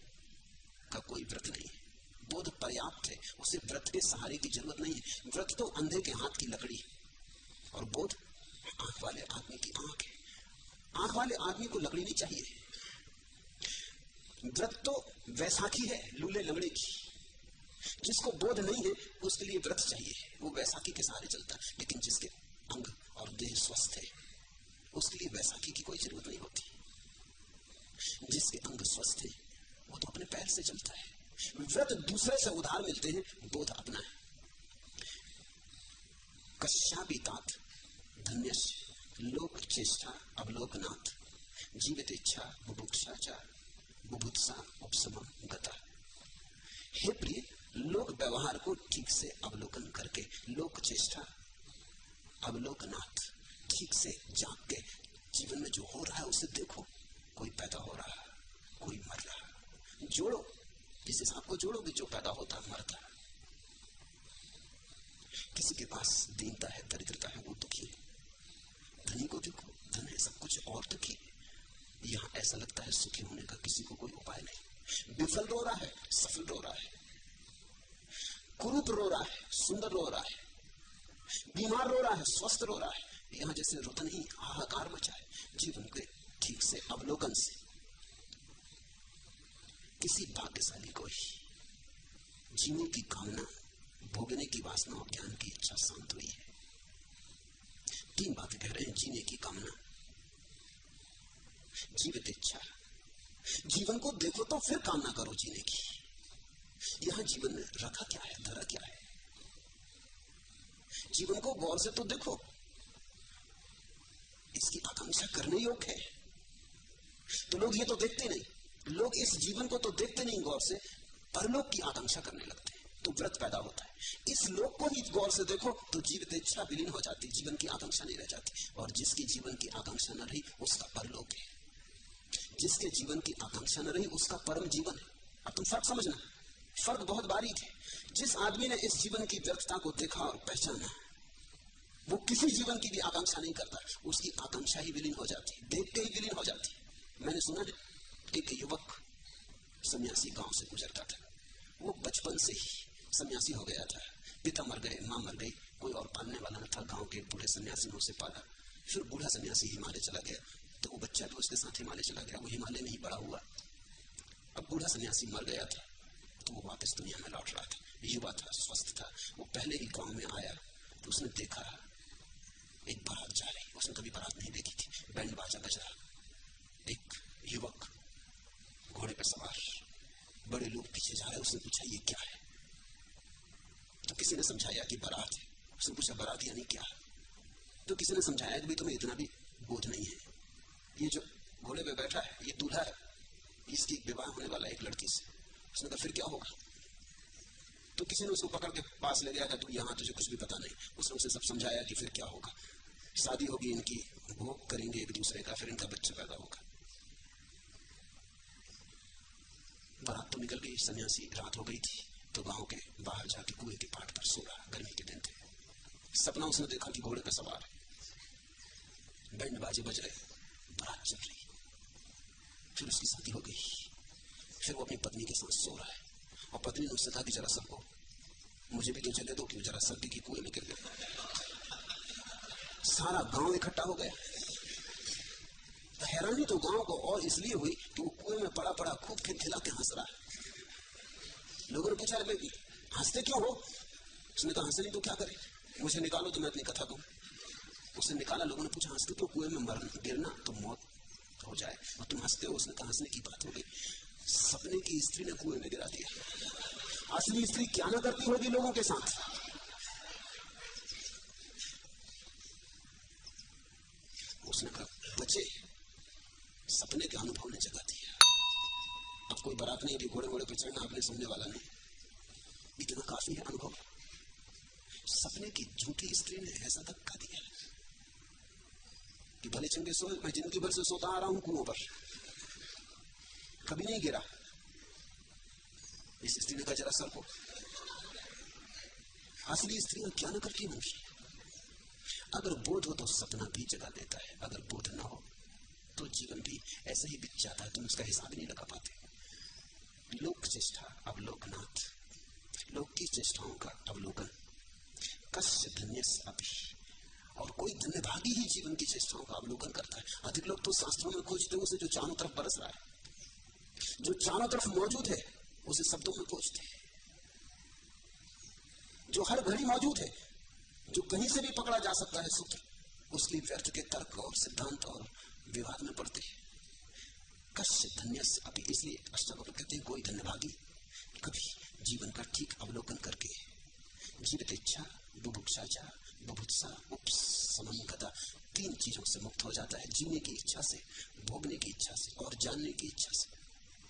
का कोई व्रत नहीं है, बोध पर्याप्त है, उसे व्रत के सहारे की जरूरत नहीं है। व्रत तो अंधे के हाथ की लकड़ी, और बोध आंख वाले आदमी की आंख है, आंख वाले आदमी को लकड़ी नहीं चाहिए। व्रत तो वैसाखी है लूले लंगड़े की, जिसको बोध नहीं है उसके लिए व्रत चाहिए, वो वैसाखी के सहारे चलता है। लेकिन जिसके अंग और देह स्वस्थ है उसके लिए वैसाखी की कोई जरूरत नहीं होती। जिसके अंग स्वस्थ है वो तो अपने पैर से चलता है। व्रत दूसरे से उधार मिलते हैं, बोध अपना है। कश्यापितात धन्यस्य लोक चेष्टा अवलोकनाथ जीवित इच्छा बुभुक्षा च बुभुत्सा उपशमम गता। हे प्रिय, लोक व्यवहार को ठीक से अवलोकन करके, लोक चेष्टा अवलोकनाथ, ठीक से जाग के जीवन में जो हो रहा है उसे देखो। कोई पैदा हो रहा है, कोई मर रहा है, जोड़ो, जिस हिसाब को जोड़ोगे जो पैदा होता है मरता है। किसी के पास दीनता है, दरिद्रता है, वो दुखी है। धनी को देखो, धन है सब कुछ और दुखी है। यहां ऐसा लगता है सुखी होने का किसी को कोई उपाय नहीं। विफल रो रहा है, सफल रो रहा है, कुरूप रो रहा है, सुंदर रो रहा है, बीमार रो रहा है, स्वस्थ रो रहा है। यहां जैसे रुदन ही हाहाकार मचा है। जीवन के ठीक से अवलोकन से किसी भाग्यशाली को ही जीने की कामना, भोगने की वासना और ज्ञान की इच्छा शांत हुई है। तीन बातें कह रहे हैं, जीने की कामना, जीवित इच्छा। जीवन को देखो तो फिर कामना करो जीने की। यहां जीवन में रखा क्या है, धरा क्या है? जीवन को गौर से तो देखो, इसकी आकांक्षा करने योग्य है। तो लोग ये तो देखते नहीं, लोग इस जीवन को तो देखते नहीं गौर से, परलोक की आकांक्षा करने लगते हैं, तो व्रत पैदा होता है। इस लोक को ही गौर से देखो तो जीवित इच्छा विलीन हो जाती, जीवन की आकांक्षा नहीं रह जाती, और जिसकी जीवन की आकांक्षा न रही उसका परलोक है। जिसके जीवन की आकांक्षा न रही उसका परम जीवन है। अब तुम फर्क समझना, फर्क बहुत बारीक है। जिस आदमी ने इस जीवन की व्यर्थता को देखा और पहचाना, वो किसी जीवन की भी आकांक्षा नहीं करता, उसकी आकांक्षा ही विलीन हो जाती, देख के ही विलीन हो जाती। मैंने सुना है एक युवक सन्यासी गांव से गुजरता था। वो बचपन से ही सन्यासी हो गया था। पिता मर गए, मां मर गई, कोई और पालने वाला न था। गांव के बूढ़े सन्यासी ने उसे पाला। फिर बूढ़ा सन्यासी हिमालय चला गया, तो वो बच्चा भी उसके साथ हिमालय चला गया। वो हिमालय में ही बड़ा हुआ। अब बूढ़ा सन्यासी मर गया था, तो वो वापस दुनिया में लौट रहा था। युवा था, स्वस्थ था। वो पहले ही गांव में आया तो उसने देखा एक बारात जा रही। उसने कभी बारात नहीं देखी थी। बैंड बाजा बज रहा, एक युवक घोड़े पर सवार, बड़े लोग पीछे जा रहे। उसने पूछा ये क्या है? तो किसी ने समझाया कि बारात है। उसने पूछा बारात यानी क्या? तो किसी ने समझाया कि भाई तुम्हें इतना भी बोध नहीं है, ये जो घोड़े पे बैठा है ये दूल्हा है, इसकी विवाह होने वाला है एक लड़की से। उसने कहा फिर क्या होगा? तो किसी ने उसको पकड़ के पास ले गया था, तू यहाँ तुझे कुछ भी पता नहीं। उसने उसे सब समझाया कि फिर क्या होगा, शादी होगी इनकी, भोग करेंगे एक दूसरे का, फिर इनका बच्चा पैदा होगा। बारात तो निकल गई, सन्यासी रात हो गई थी, तो गांव के बाहर जाके कुएं के पाट पर सो रहा। गर्मी के दिन थे। सपना उसने देखा कि घोड़े पर सवार है, बैंड बाजे बज रहे, बारात चल रही। फिर उसकी शादी हो गई। फिर वो अपनी पत्नी के साथ सो रहा है, और पत्नी ने उससे कहा कि जरा सबको मुझे भी तो जले दो, कि जरा सर्दी की कुएं में गिर गए। सारा गांव इकट्ठा हो गया। हैरानी तो गांव को और इसलिए हुई कि वो कुएं में पड़ा पड़ा खूब खिलखिला के हंस रहा है। लोगों ने पूछा बेबी हंसते क्यों हो? उसने कहा हंसने तो क्या करे, मुझे निकालो तो मैं अपनी कथा कहूं। उसे निकाला। लोगों ने पूछा हंसते क्यों? कुएं में मरना गिरना तो मौत हो जाए और तुम हंसते हो। उसने कहा हंसने की बात हो गई, सपने की स्त्री ने कुएं में गिरा दिया। असली स्त्री क्या ना करती होगी लोगों के साथ। उसने कहा बचे, सपने के अनुभव ने जगा दिया। अब कोई बारात नहीं थी, घोड़े घोड़े पे चढ़ना अपने सुनने वाला नहीं, इतना काफी है अनुभव। सपने की झूठी स्त्री ने ऐसा धक्का दिया कि भले चंगे सोए, मैं जिंदगी भर से सोता आ रहा हूं कुओं पर, कभी नहीं गिरा। इस स्त्री ने कहा जरा सर को। असली स्त्रियां क्या न करती होंगी। अगर बोध हो तो सपना भी जगा देता है, अगर बोध ना हो तो जीवन भी ऐसा ही बीत जाता है, तुम उसका हिसाब नहीं लगा पाते। लोक चेष्टा अवलोकनाथ, लोक की चेष्टाओं का अवलोकन। कस्य धन्यस्य अपि, और कोई धन्यभागी ही जीवन की चेष्टाओं का अवलोकन करता है। अधिक लोग तो शास्त्रों में खोजते उसे जो चारों तरफ बरस रहा है, जो चारों तरफ मौजूद है उसे शब्दों में खोजते हैं, जो हर घड़ी मौजूद है, जो कहीं से भी पकड़ा जा सकता है सूत्र, उसकी व्यर्थ के तर्क और सिद्धांत और विवाद में पड़ते हैं। कस्य धन्यस्य अपि, इसलिए अष्टावक्र कहते हैं कोई धन्यभागी कभी जीवन का ठीक अवलोकन करके जीवित इच्छा बुभुक्षा बुभुत्सा उपशमनकता, तीन चीजों से मुक्त हो जाता है। जीने की इच्छा से, भोगने की इच्छा से और जानने की इच्छा से।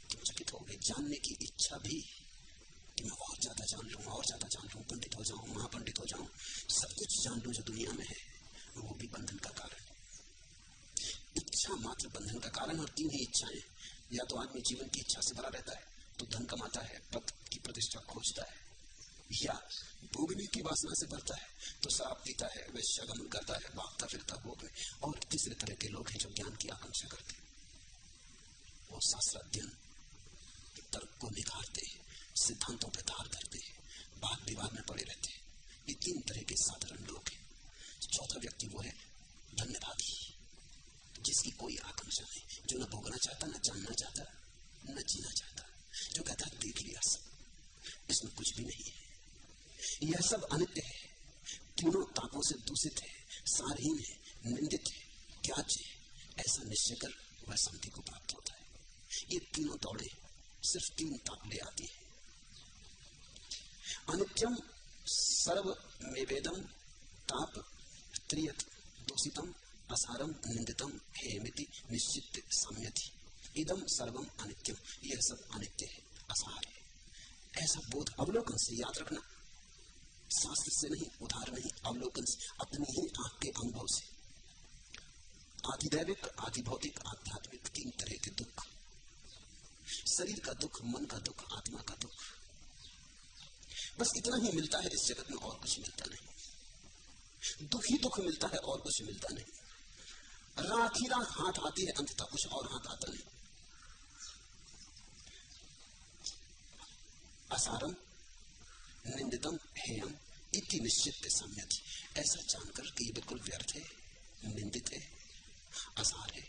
तुम चकित हो गए, जानने की इच्छा भी कि मैं और ज्यादा जान लूं, और ज्यादा जान लूं, पंडित हो जाऊं, महापंडित हो जाऊं, सब कुछ जान लूं जो दुनिया में है, वो भी बंधन का कारण। इच्छा मात्र बंधन का कारण। और तीन ही इच्छाएं, या तो आदमी जीवन की इच्छा से भरा रहता है तो धन कमाता है, पद की प्रतिष्ठा खोजता है, या भोगने की वासना से भरता है तो शराब पीता है, वेश्यागमन करता है, भागता फिरता भोग में। और तीसरे तरह के लोग हैं जो ज्ञान की आकांक्षा करते हैं, वो शास्त्राध्ययन तर्क को निखारते, सिद्धांतों पर धार करते, वाद विवाद में पड़े रहते। ये तीन तरह के साधारण लोग हैं। चौथा व्यक्ति वो है धन्यभागी, जिसकी कोई आकांक्षा नहीं, जो न भोगना चाहता, न जानना चाहता, न जीना चाहता, जो कहता है देख लिया सब, इसमें कुछ भी नहीं है, यह सब अनित्य है, तीनों तापों से दूषित है, सारहीन है, निंदित है, त्याज्य है। ऐसा निश्चय कर वह शांति को प्राप्त होता है। ये तीनों दौड़े सिर्फ तीन ताप ले आती है। अनित्यम सर्व मेवेदम ताप त्रियत दूषितम असारम निंदितम हेमिति निश्चित साम्यति। इदम सर्वम अनित्यम, यह सब अनित्य है, असार है। ऐसा बोध अवलोकन से, याद रखना, शास्त्र से नहीं, उधार नहीं, अवलोकन से, अपनी ही आंख के अनुभव से। आधिदैविक, आधि भौतिक, आध्यात्मिक, 3 तरह के दुख। शरीर का दुख, मन का दुख, आत्मा का दुख। बस इतना ही मिलता है इस जगत में, और कुछ मिलता नहीं। दुख ही दुख मिलता है, और कुछ मिलता नहीं। रात ही रात हाथ आती है, अंततः कुछ और हाथ आता नहीं। असारम निंदितम हेयम इति निश्चित सम्यति। ऐसा जानकर कि ये बिल्कुल व्यर्थ है, निंदित है, असार है,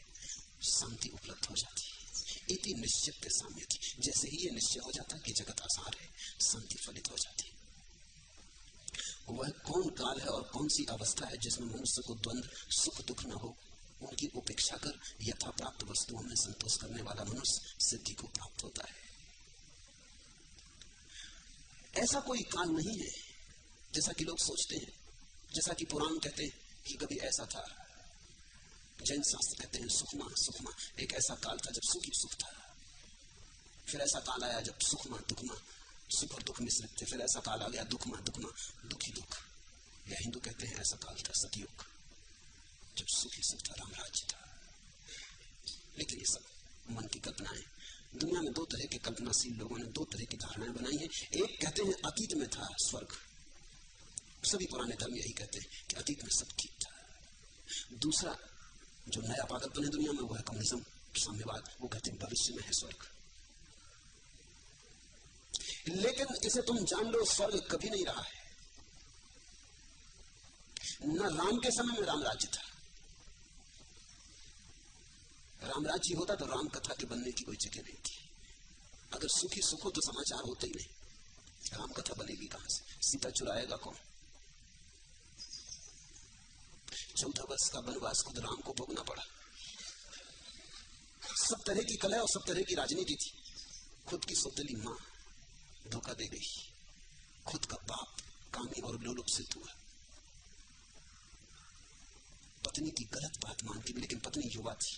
शांति उपलब्ध हो जाती है। इति निश्चित सम्यति। जैसे ही ये निश्चय हो जाता है कि जगत असार है, शांति फलित हो जाती है। वह कौन काल है और कौन सी अवस्था है जिसमें मनुष्य को द्वंद्व, सुख दुख न हो, उनकी उपेक्षा कर यथा प्राप्त वस्तुओं में संतोष करने वाला मनुष्य सिद्धि को प्राप्त होता है। ऐसा कोई काल नहीं है जैसा कि लोग सोचते हैं, जैसा कि पुराण कहते हैं कि कभी ऐसा था। जैन शास्त्र कहते हैं सुखमा सुखमा, एक ऐसा काल था जब सुख ही सुख था। फिर ऐसा काल आया जब सुखमा दुखमा, सुख और दुख मिश्रित थे। फिर ऐसा काल आ गया दुखमा दुखमा, दुख ही दुख। या हिंदू कहते हैं ऐसा काल था सतयुग, जब सुख ही सुख था, रामराज्य था। लेकिन ये सब मन की कल्पनाएं। दुनिया में 2 तरह के कल्पनाशील लोगों ने 2 तरह की धारणाएं बनाई हैं। एक कहते हैं अतीत में था स्वर्ग, सभी पुराने धर्म यही कहते हैं कि अतीत में सब ठीक था। दूसरा जो नया पागलपन है दुनिया में, वो है कम्युनिज्म, साम्यवाद। वो कहते हैं भविष्य में है स्वर्ग। लेकिन इसे तुम जान लो, स्वर्ग कभी नहीं रहा है। न राम के समय में राम राज्य था। राम राज्य होता तो राम कथा के बनने की कोई जगह नहीं थी। अगर सुखी सुख हो तो समाचार होते ही नहीं। राम कथा बनेगी कहां से? सीता चुराएगा कौन? 14 वर्ष का वनवास खुद राम को भोगना पड़ा। सब तरह की कला और सब तरह की राजनीति थी। खुद की सौतेली मां धोखा दे गई, खुद का बाप कामी और लोलुप सिद्ध हुआ, पत्नी की गलत बात मानती, लेकिन पत्नी युवा थी।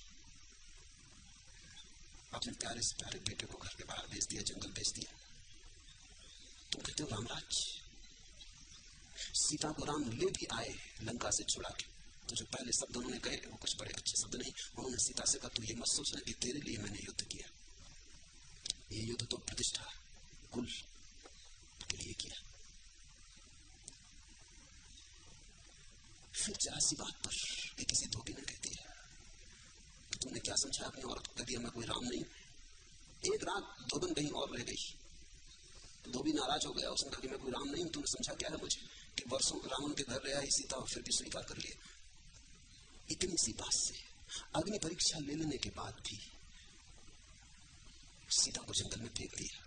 अपने प्यारे से प्यारे बेटे को घर के बाहर भेज दिया, जंगल भेज दिया। तुम कहते हो रामराज। सीता को राम ले भी आए लंका से छुड़ा के, तो जो पहले शब्द उन्होंने कहे वो कुछ बड़े अच्छे शब्द नहीं। उन्होंने सीता से कहा तू ये मत सोचना कि तेरे लिए मैंने युद्ध किया, ये युद्ध तो प्रतिष्ठा कुल के लिए किया। फिर जरा सी बात पर किसी धोबी ने कहती है कि तुमने क्या समझा अपनी औरत को? कहती है मैं कोई राम नहीं। एक रात धोबन कहीं और रह गई, धोबी नाराज हो गया। उसने कहा कि मैं कोई राम नहीं, तूने समझा क्या है मुझे कि वर्षों रावण के घर रह आई सीता और फिर भी स्वीकार कर लिया। इतनी सी बात से अग्नि परीक्षा ले लेने के बाद भी सीता को जंगल में फेंक दिया।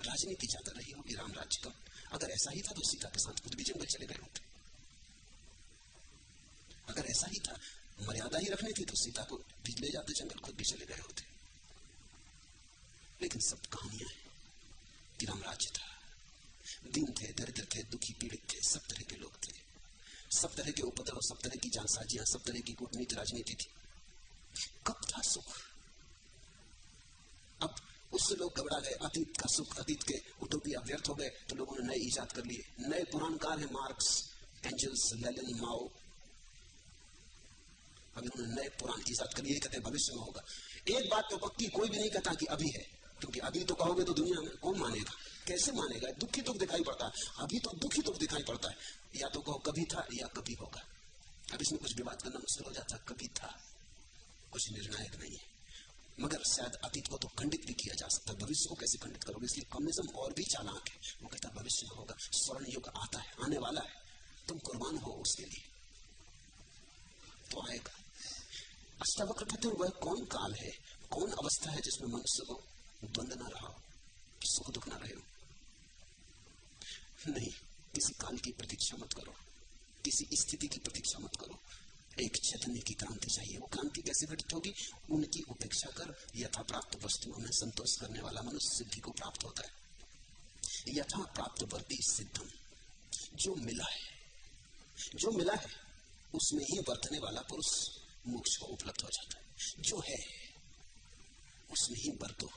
राजनीति ज्यादा रही होगी राम राज्य का। अगर ऐसा ही था तो सीता के साथ खुद भी जंगल चले गए होते। अगर ऐसा ही था, मर्यादा ही रखनी थी, तो सीता को भी ले जाते जंगल, खुद भी चले गए होते। लेकिन सब कहानियां हैं कि राम राज्य था। दीन थे, दरिद्र थे, दुखी पीड़ित थे, सब तरह के लोग थे, सब तरह के उपद्रव, सब तरह की जालसाजियां, सब तरह की कूटनीति, राजनीति थी। कब था सुख? अब उससे लोग घबरा गए। अतीत का सुख, अतीत के उटोपिया व्यर्थ हो गए, तो लोगों ने नए ईजाद कर लिए। नए पुराणकार हैं मार्क्स, एंजल्स, लेनिन, माओ। अब इन्होंने नए पुराण ईजाद कर लिए, कहते हैं भविष्य में होगा। एक बात तो पक्की, कोई भी नहीं कहता कि अभी है, क्योंकि अभी तो कहोगे तो दुनिया में कौन मानेगा? कैसे मानेगा? दुखी दुख दिखाई पड़ता है। अभी तो दुखी दुख दिखाई पड़ता है। या तो कहो कभी था या कभी होगा। अब इसमें कुछ विवाद करना मुश्किल हो जाता है। कभी था कुछ निर्णायक नहीं है, मगर शायद अतीत को तो खंडित भी किया जा सकता है। भविष्य को कैसे खंडित करोगे? इसलिए कम्युनिज्म और भी चालाक है। वो कहता है भविष्य में होगा, स्वर्ण युग आता है, आने वाला है, तुम कुर्बान हो उसके लिए, तो आएगा। अष्टावक्र कहते हैं वह कौन काल है, कौन अवस्था है जिसमें मनुष्य को द्वंद्व न रहा हो, सुख दुख न रहे हो। नहीं, किसी काल की प्रतीक्षा मत करो, किसी स्थिति की प्रतीक्षा मत करो। एक चैतन्य की क्रांति चाहिए। वो क्रांति कैसे घटित होगी? उनकी उपेक्षा कर यथा प्राप्त वस्तुओं में संतोष करने वाला मनुष्य सिद्धि को प्राप्त होता है। यथा प्राप्त वर्ती सिद्धम, जो मिला है, जो मिला है उसमें ही वर्तने वाला पुरुष मोक्ष को उपलब्ध हो जाता है। जो है उसमें ही बरतो,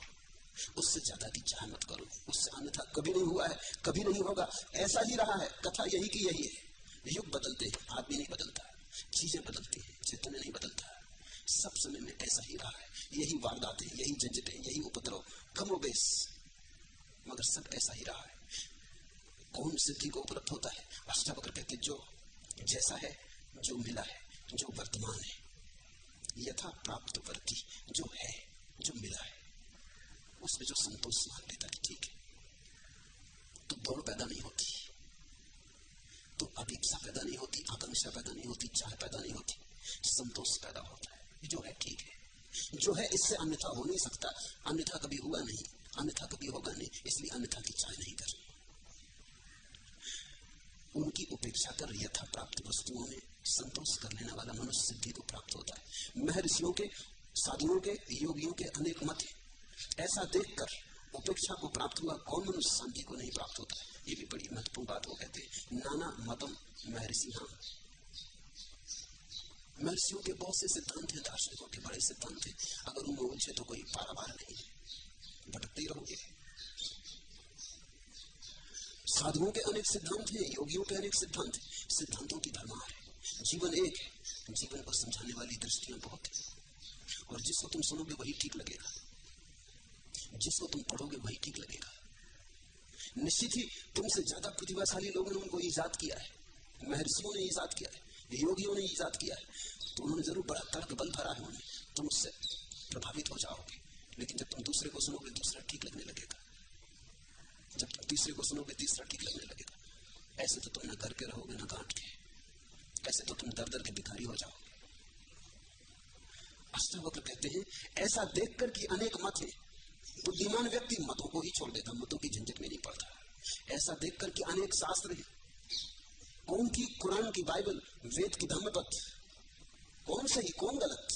उससे ज्यादा की चाह मत करो। उससे अन्यथा कभी नहीं हुआ है, कभी नहीं होगा, ऐसा ही रहा है। कथा यही की यही है। युग बदलते हैं, आदमी नहीं बदलता। चीजें बदलती हैं, चेतन नहीं बदलता। सब समय में ऐसा ही रहा है, यही वारदातें, यही झंझटें, यही उपद्रव, कमोबेश, मगर सब ऐसा ही रहा है। कौन सिद्धि को उपलब्ध होता है? अष्टावक्र कहते जो जैसा है, जो मिला है, जो वर्तमान है, यथा प्राप्त वर्ती, जो है, जो मिला है, उसमें जो संतोष मान लेता कि ठीक है, तो दौड़ पैदा नहीं होती, तो अभिप्सा पैदा नहीं होती, आकांक्षा पैदा नहीं होती, चाह पैदा नहीं होती, संतोष पैदा होता है। जो है ठीक है, जो है इससे अन्यथा हो नहीं सकता, अन्यथा कभी हुआ नहीं, अन्यथा कभी होगा नहीं, इसलिए अन्यथा की चाह नहीं करनी। उनकी उपेक्षा कर यथा प्राप्त वस्तुओं में संतोष कर लेने वाला मनुष्य सिद्धि को प्राप्त होता है। महर्षियों के, साधुओं के, योगियों के अनेक मत हैं। ऐसा देखकर उपेक्षा को प्राप्त हुआ कौन मनुष्य शांति को नहीं प्राप्त होता है? ये भी बड़ी महत्वपूर्ण बात हो कहते हैं। नाना मतम महर्षि, हाँ, महर्षियों के बहुत से सिद्धांत हैं, दार्शनिकों के बड़े सिद्धांत हैं, अगर उनमें उलझे तो कोई पारावार नहीं है, भटकते ही रहोगे। साधुओं के अनेक सिद्धांत हैं, योगियों के अनेक सिद्धांत हैं, सिद्धांतों की भरमार है। जीवन एक है, जीवन को समझाने वाली दृष्टियां बहुत है, और जिसको तुम सुनोगे वही ठीक लगेगा, जिसको तुम पढ़ोगे वही ठीक लगेगा। निश्चित ही तुमसे ज्यादा प्रतिभाशाली लोगों ने उनको ईजाद किया है, महर्षियों ने ईजाद किया है, योगियों ने ईजाद किया है, तो उन्होंने जरूर बड़ा तर्क बल भरा है उन्हें, तुम उससे प्रभावित हो जाओगे। लेकिन जब तुम दूसरे को सुनोगे दूसरा ठीक लगने लगेगा, जब तुम तीसरे को सुनोगे तीसरा ठीक लगने लगेगा। ऐसे तो तुम न करके रहोगे न गांठ के, ऐसे तो तुम दर दर के भिखारी हो जाओगे। अष्टावक्र कहते हैं ऐसा देखकर कि अनेक मत है, बुद्धिमान व्यक्ति मतों को ही छोड़ देता, मतों की झंझट में नहीं पड़ता। ऐसा देखकर कि अनेक शास्त्र है, कौन की कुरान की बाइबल, वेद की धम्मपद, कौन सही कौन गलत,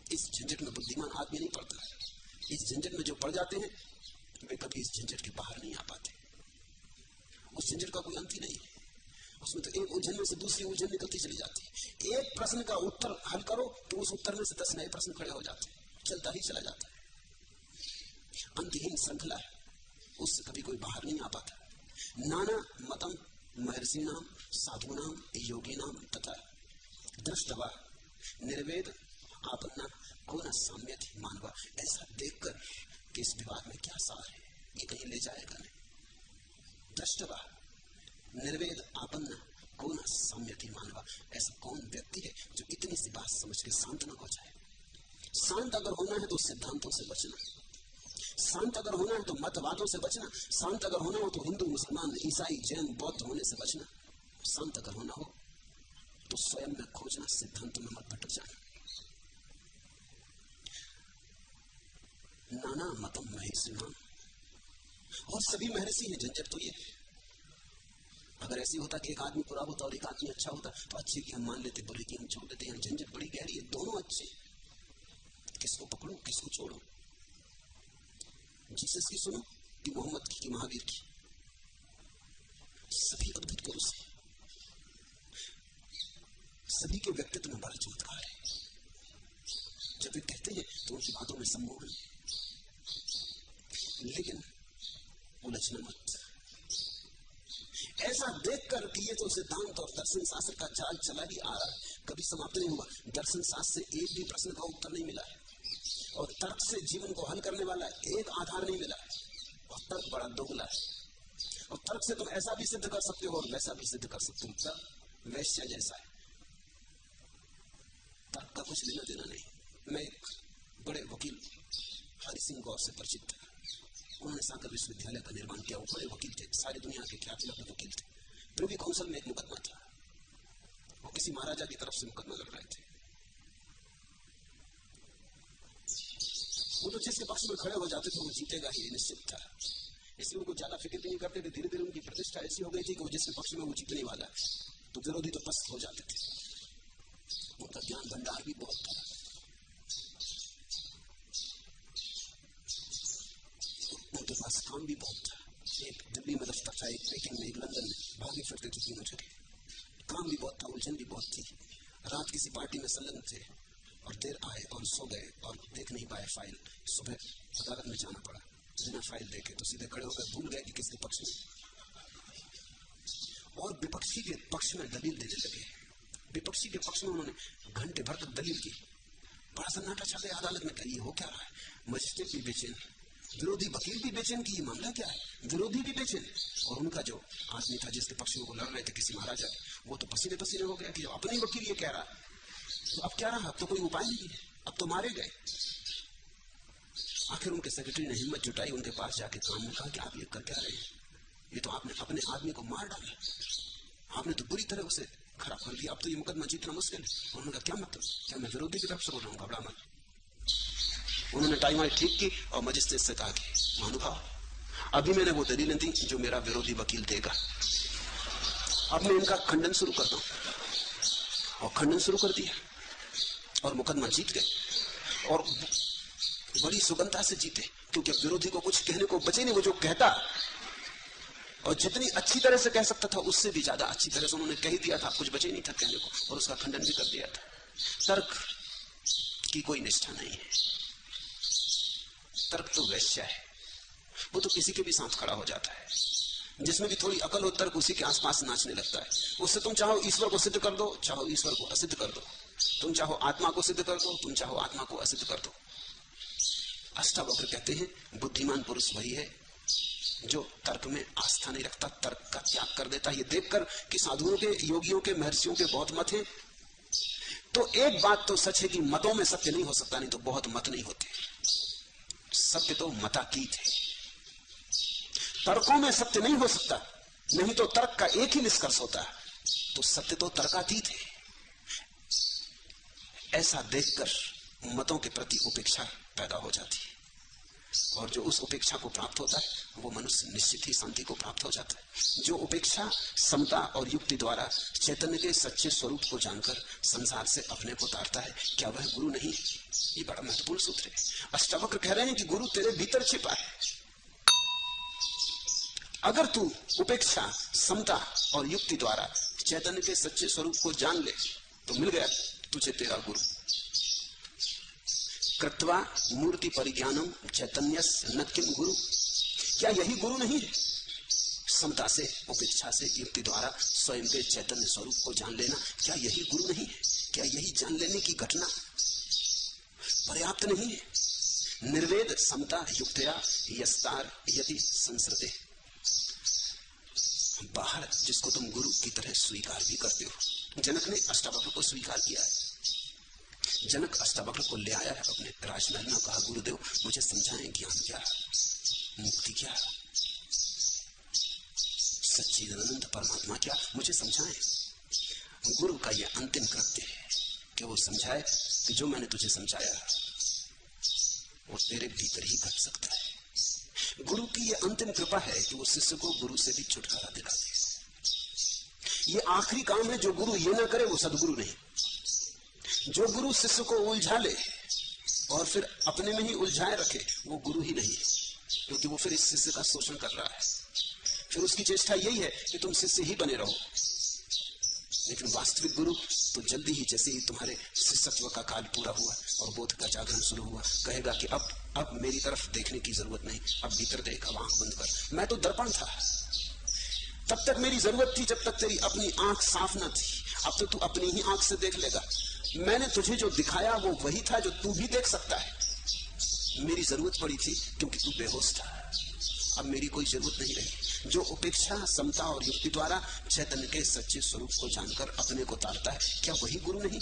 इस झंझट में बुद्धिमान आदमी नहीं पड़ता। इस झंझट में जो पड़ जाते हैं वे कभी इस झंझट के बाहर नहीं आ पाते। उस झंझट का कोई अंत ही नहीं है, उसमें तो एक उलझन में से दूसरी उलझन निकलती चली जाती है। एक प्रश्न का उत्तर हल करो तो उस उत्तर में से 10 नए प्रश्न खड़े हो जाते हैं, चलता ही चला जाता है, अंतहीन श्रृंखला है, उससे कभी कोई बाहर नहीं आ पाता। नाना मतम महर्षि नाम, साधु नाम, योगी नाम तथा दृष्टवा निर्वेद आपन्ना कौन साम्यत मानवा। ऐसा देखकर कि इस विवाद में क्या सार है, ये कहीं ले जाएगा नहीं। दृष्टवा निर्वेद आपन्ना कौन साम्यति मानवा। ऐसा कौन व्यक्ति है जो इतनी सी बात समझ के शांत न हो जाए। शांत अगर होना है तो सिद्धांतों से बचना, शांत अगर होना है तो मतवादों से बचना, शांत अगर होना हो तो हिंदू मुसलमान ईसाई जैन बौद्ध होने से बचना, शांत अगर होना हो तो स्वयं में खोजना, सिद्धांत में मत भटक जाना। नाना मतम महर्षि नाम, और सभी महर्षि हैं। झंझट तो ये है, अगर ऐसी होता कि एक आदमी बुरा होता और एक आदमी अच्छा होता तो अच्छे की हम मान लेते, बुरे की हम छोड़ देते हैं। झंझट बड़ी गहरी है, दोनों अच्छे, किसको पकड़ो किसको छोड़ो, जीसस की सुनो कि मोहम्मद की कि महावीर की, सभी अद्भुत पुरुष हैं, सभी के व्यक्तित्व में बड़ा चमत्कार है। जब वे कहते हैं तो उनकी बातों में सम्मोहन है, लेकिन उलझना मत। ऐसा देखकर कि ये तो सिद्धांत और दर्शन शास्त्र का चाल चला ही आ रहा है, कभी समाप्त नहीं हुआ। दर्शन शास्त्र से एक भी प्रश्न का उत्तर नहीं मिला है, और तर्क से जीवन को हल करने वाला एक आधार नहीं मिला है, और तर्क बड़ा दोगला है। और तर्क से तुम ऐसा भी सिद्ध कर सकते हो और वैसा भी सिद्ध कर सकते हो, तर्क वैश्य जैसा है, तर्क का कुछ लेना देना नहीं। मैं एक बड़े वकील हरि सिंह गौर से परिचित था, उन्होंने सागर विश्वविद्यालय का निर्माण किया। वो बड़े वकील थे, सारी दुनिया के ख्यातिलंद वकील थे। प्रिवी काउंसिल में एक मुकदमा था, वो किसी महाराजा की तरफ से मुकदमा लड़ रहे थे। वो तो जिसके पक्ष में खड़े हो जाते थे वो जीतेगा ही निश्चित था, इसलिए उनको ज्यादा फिक्र भी नहीं करते थे। धीरे धीरे उनकी प्रतिष्ठा ऐसी हो गई थी कि वो जिसके पक्ष में वो जीतने वाला है तो विरोधी तो पस्त हो जाते थे। उनका ज्ञान भंडार भी बहुत था, उनके पास काम भी बहुत था। एक दिल्ली में दफ्तर था, एक पेकिंग में, एक लंदन में, भागे फिरते थे तीनों जगह। काम भी बहुत था, उलझन भी बहुत थी। रात किसी पार्टी में संलग्न थे और देर आए और सो गए और देख नहीं पाए फाइल। सुबह अदालत में जाना पड़ा, बिना फाइल देखे तो सीधे खड़े होकर भूल गए कि किसके पक्ष में, और विपक्षी के पक्ष में दलील देने लगे। विपक्षी के पक्ष में उन्होंने घंटे भर तक दलील की। बड़ा सन्नाटा छा गया अदालत में। ये हो क्या रहा है? मजिस्ट्रेट भी बेचैन, विरोधी वकील भी बेचैन कि ये मामला क्या है, विरोधी भी बेचैन। और उनका जो आदमी था जिसके पक्ष में वो लड़ रहे थे किसी महाराजा, वो तो पसीने पसीने हो गया कि अपने वकील ये कह रहा है, तो अब क्या रहा? अब तो कोई उपाय नहीं है, अब तो मारे गए। आखिर उनके सेक्रेटरी ने हिम्मत जुटाई, उनके पास जाके काम में कहा कि आप ये कर क्या रहे हैं? ये तो आपने अपने आदमी को मार डाला, आपने तो बुरी तरह उसे खराब कर दिया, अब तो ये मुकदमा जीतना मुश्किल है। उन्होंने कहा क्या मतलब? क्या मैं विरोधी की तरफ से बोल रहा हूँ? घबरा मत। उन्होंने टाइम आई ठीक की और मजिस्ट्रेट से कहा कि महानुभाव, अभी मैंने वो दलीलें दी जो मेरा विरोधी वकील देगा, अब मैं इनका खंडन शुरू करता हूं। और खंडन शुरू कर दिया और मुकदमा जीत गए। और बड़ी सुगमता से जीते, क्योंकि विरोधी को कुछ कहने को बचे नहीं। वो जो कहता और जितनी अच्छी तरह से कह सकता था उससे भी ज्यादा अच्छी तरह से उन्होंने कह दिया था, कुछ बचे नहीं था कहने को, और उसका खंडन भी कर दिया था। तर्क की कोई निष्ठा नहीं है, तर्क तो वैश्या है, वो तो किसी के भी साथ खड़ा हो जाता है। जिसमें भी थोड़ी अकल हो, तर्क उसी के आसपास नाचने लगता है। उससे तुम चाहो ईश्वर को सिद्ध कर दो, चाहो ईश्वर को असिद्ध कर दो, तुम चाहो आत्मा को सिद्ध कर दो, तुम चाहो आत्मा को असिद्ध कर दो। अष्टावक्र कहते हैं बुद्धिमान पुरुष वही है जो तर्क में आस्था नहीं रखता, तर्क का त्याग कर देता है। ये देखकर कि साधुओं के, योगियों के, महर्षियों के बहुत मत हैं, तो एक बात तो सच है कि मतों में सत्य नहीं हो सकता, नहीं तो बहुत मत नहीं होते। सत्य तो मतातीत है, तर्कों में सत्य नहीं हो सकता, नहीं तो तर्क का एक ही निष्कर्ष होता है, तो सत्य तो तर्कातीत है। ऐसा देखकर मतों के प्रति उपेक्षा पैदा हो जाती है, और जो उस उपेक्षा को प्राप्त होता है वो मनुष्य निश्चित ही शांति को प्राप्त हो जाता है। जो उपेक्षा समता और युक्ति द्वारा चैतन्य के सच्चे स्वरूप को जानकर संसार से अपने को तारता है, क्या वह गुरु नहीं? ये बड़ा महत्वपूर्ण सूत्र है। अष्टावक्र कह रहे हैं कि गुरु तेरे भीतर छिपा है। अगर तू उपेक्षा, समता और युक्ति द्वारा चैतन्य के सच्चे स्वरूप को जान ले तो मिल गया तुझे तेरा गुरु। कृत्वा मूर्ति परिज्ञानम चैतन्यस न किम गुरु, क्या यही गुरु नहीं है? समता से, उपेक्षा से, युक्ति द्वारा स्वयं के चैतन्य स्वरूप को जान लेना, क्या यही गुरु नहीं है? क्या यही जान लेने की घटना पर्याप्त नहीं है? निर्वेद समता युक्तया यस्तार यदि संसृते, बाहर जिसको तुम गुरु की तरह स्वीकार भी करते हो। जनक ने अष्टावक्र को स्वीकार किया है। जनक अष्टावक्र को ले आया है अपने राजमहल में, कहा गुरुदेव मुझे समझाएं ज्ञान क्या, मुक्ति क्या, सच्चिदानंद परमात्मा क्या, मुझे समझाएं। गुरु का यह अंतिम कृत्य है कि वो समझाए कि जो मैंने तुझे समझाया वो तेरे भीतर ही घट सकता है। गुरु की यह अंतिम कृपा है कि वो शिष्य को गुरु से भी छुटकारा दिला दे। ये आखिरी काम है। जो गुरु ये ना करे वो सदगुरु नहीं। जो गुरु शिष्य को उलझा ले और फिर अपने में ही उलझाए रखे वो गुरु ही नहीं है, क्योंकि वो फिर इस शिष्य का शोषण कर रहा है। फिर उसकी चेष्टा यही है कि तुम शिष्य ही बने रहो। लेकिन वास्तविक गुरु तो जल्दी ही, जैसे ही तुम्हारे शिष्यत्व का काल पूरा हुआ और बोध का जागरण शुरू हुआ, कहेगा कि अब मेरी तरफ देखने की जरूरत नहीं, अब भीतर देख, अब आंख बंद कर। मैं तो दर्पण था, तब तक मेरी जरूरत थी जब तक तेरी अपनी आंख साफ न थी। अब तो तू अपनी ही आंख से देख लेगा। मैंने तुझे जो दिखाया वो वही था जो तू भी देख सकता है। मेरी जरूरत पड़ी थी क्योंकि तू बेहोश था, अब मेरी कोई जरूरत नहीं रही। जो उपेक्षा, समता और युक्ति द्वारा चैतन्य के सच्चे स्वरूप को जानकर अपने को तारता है, क्या वही गुरु नहीं?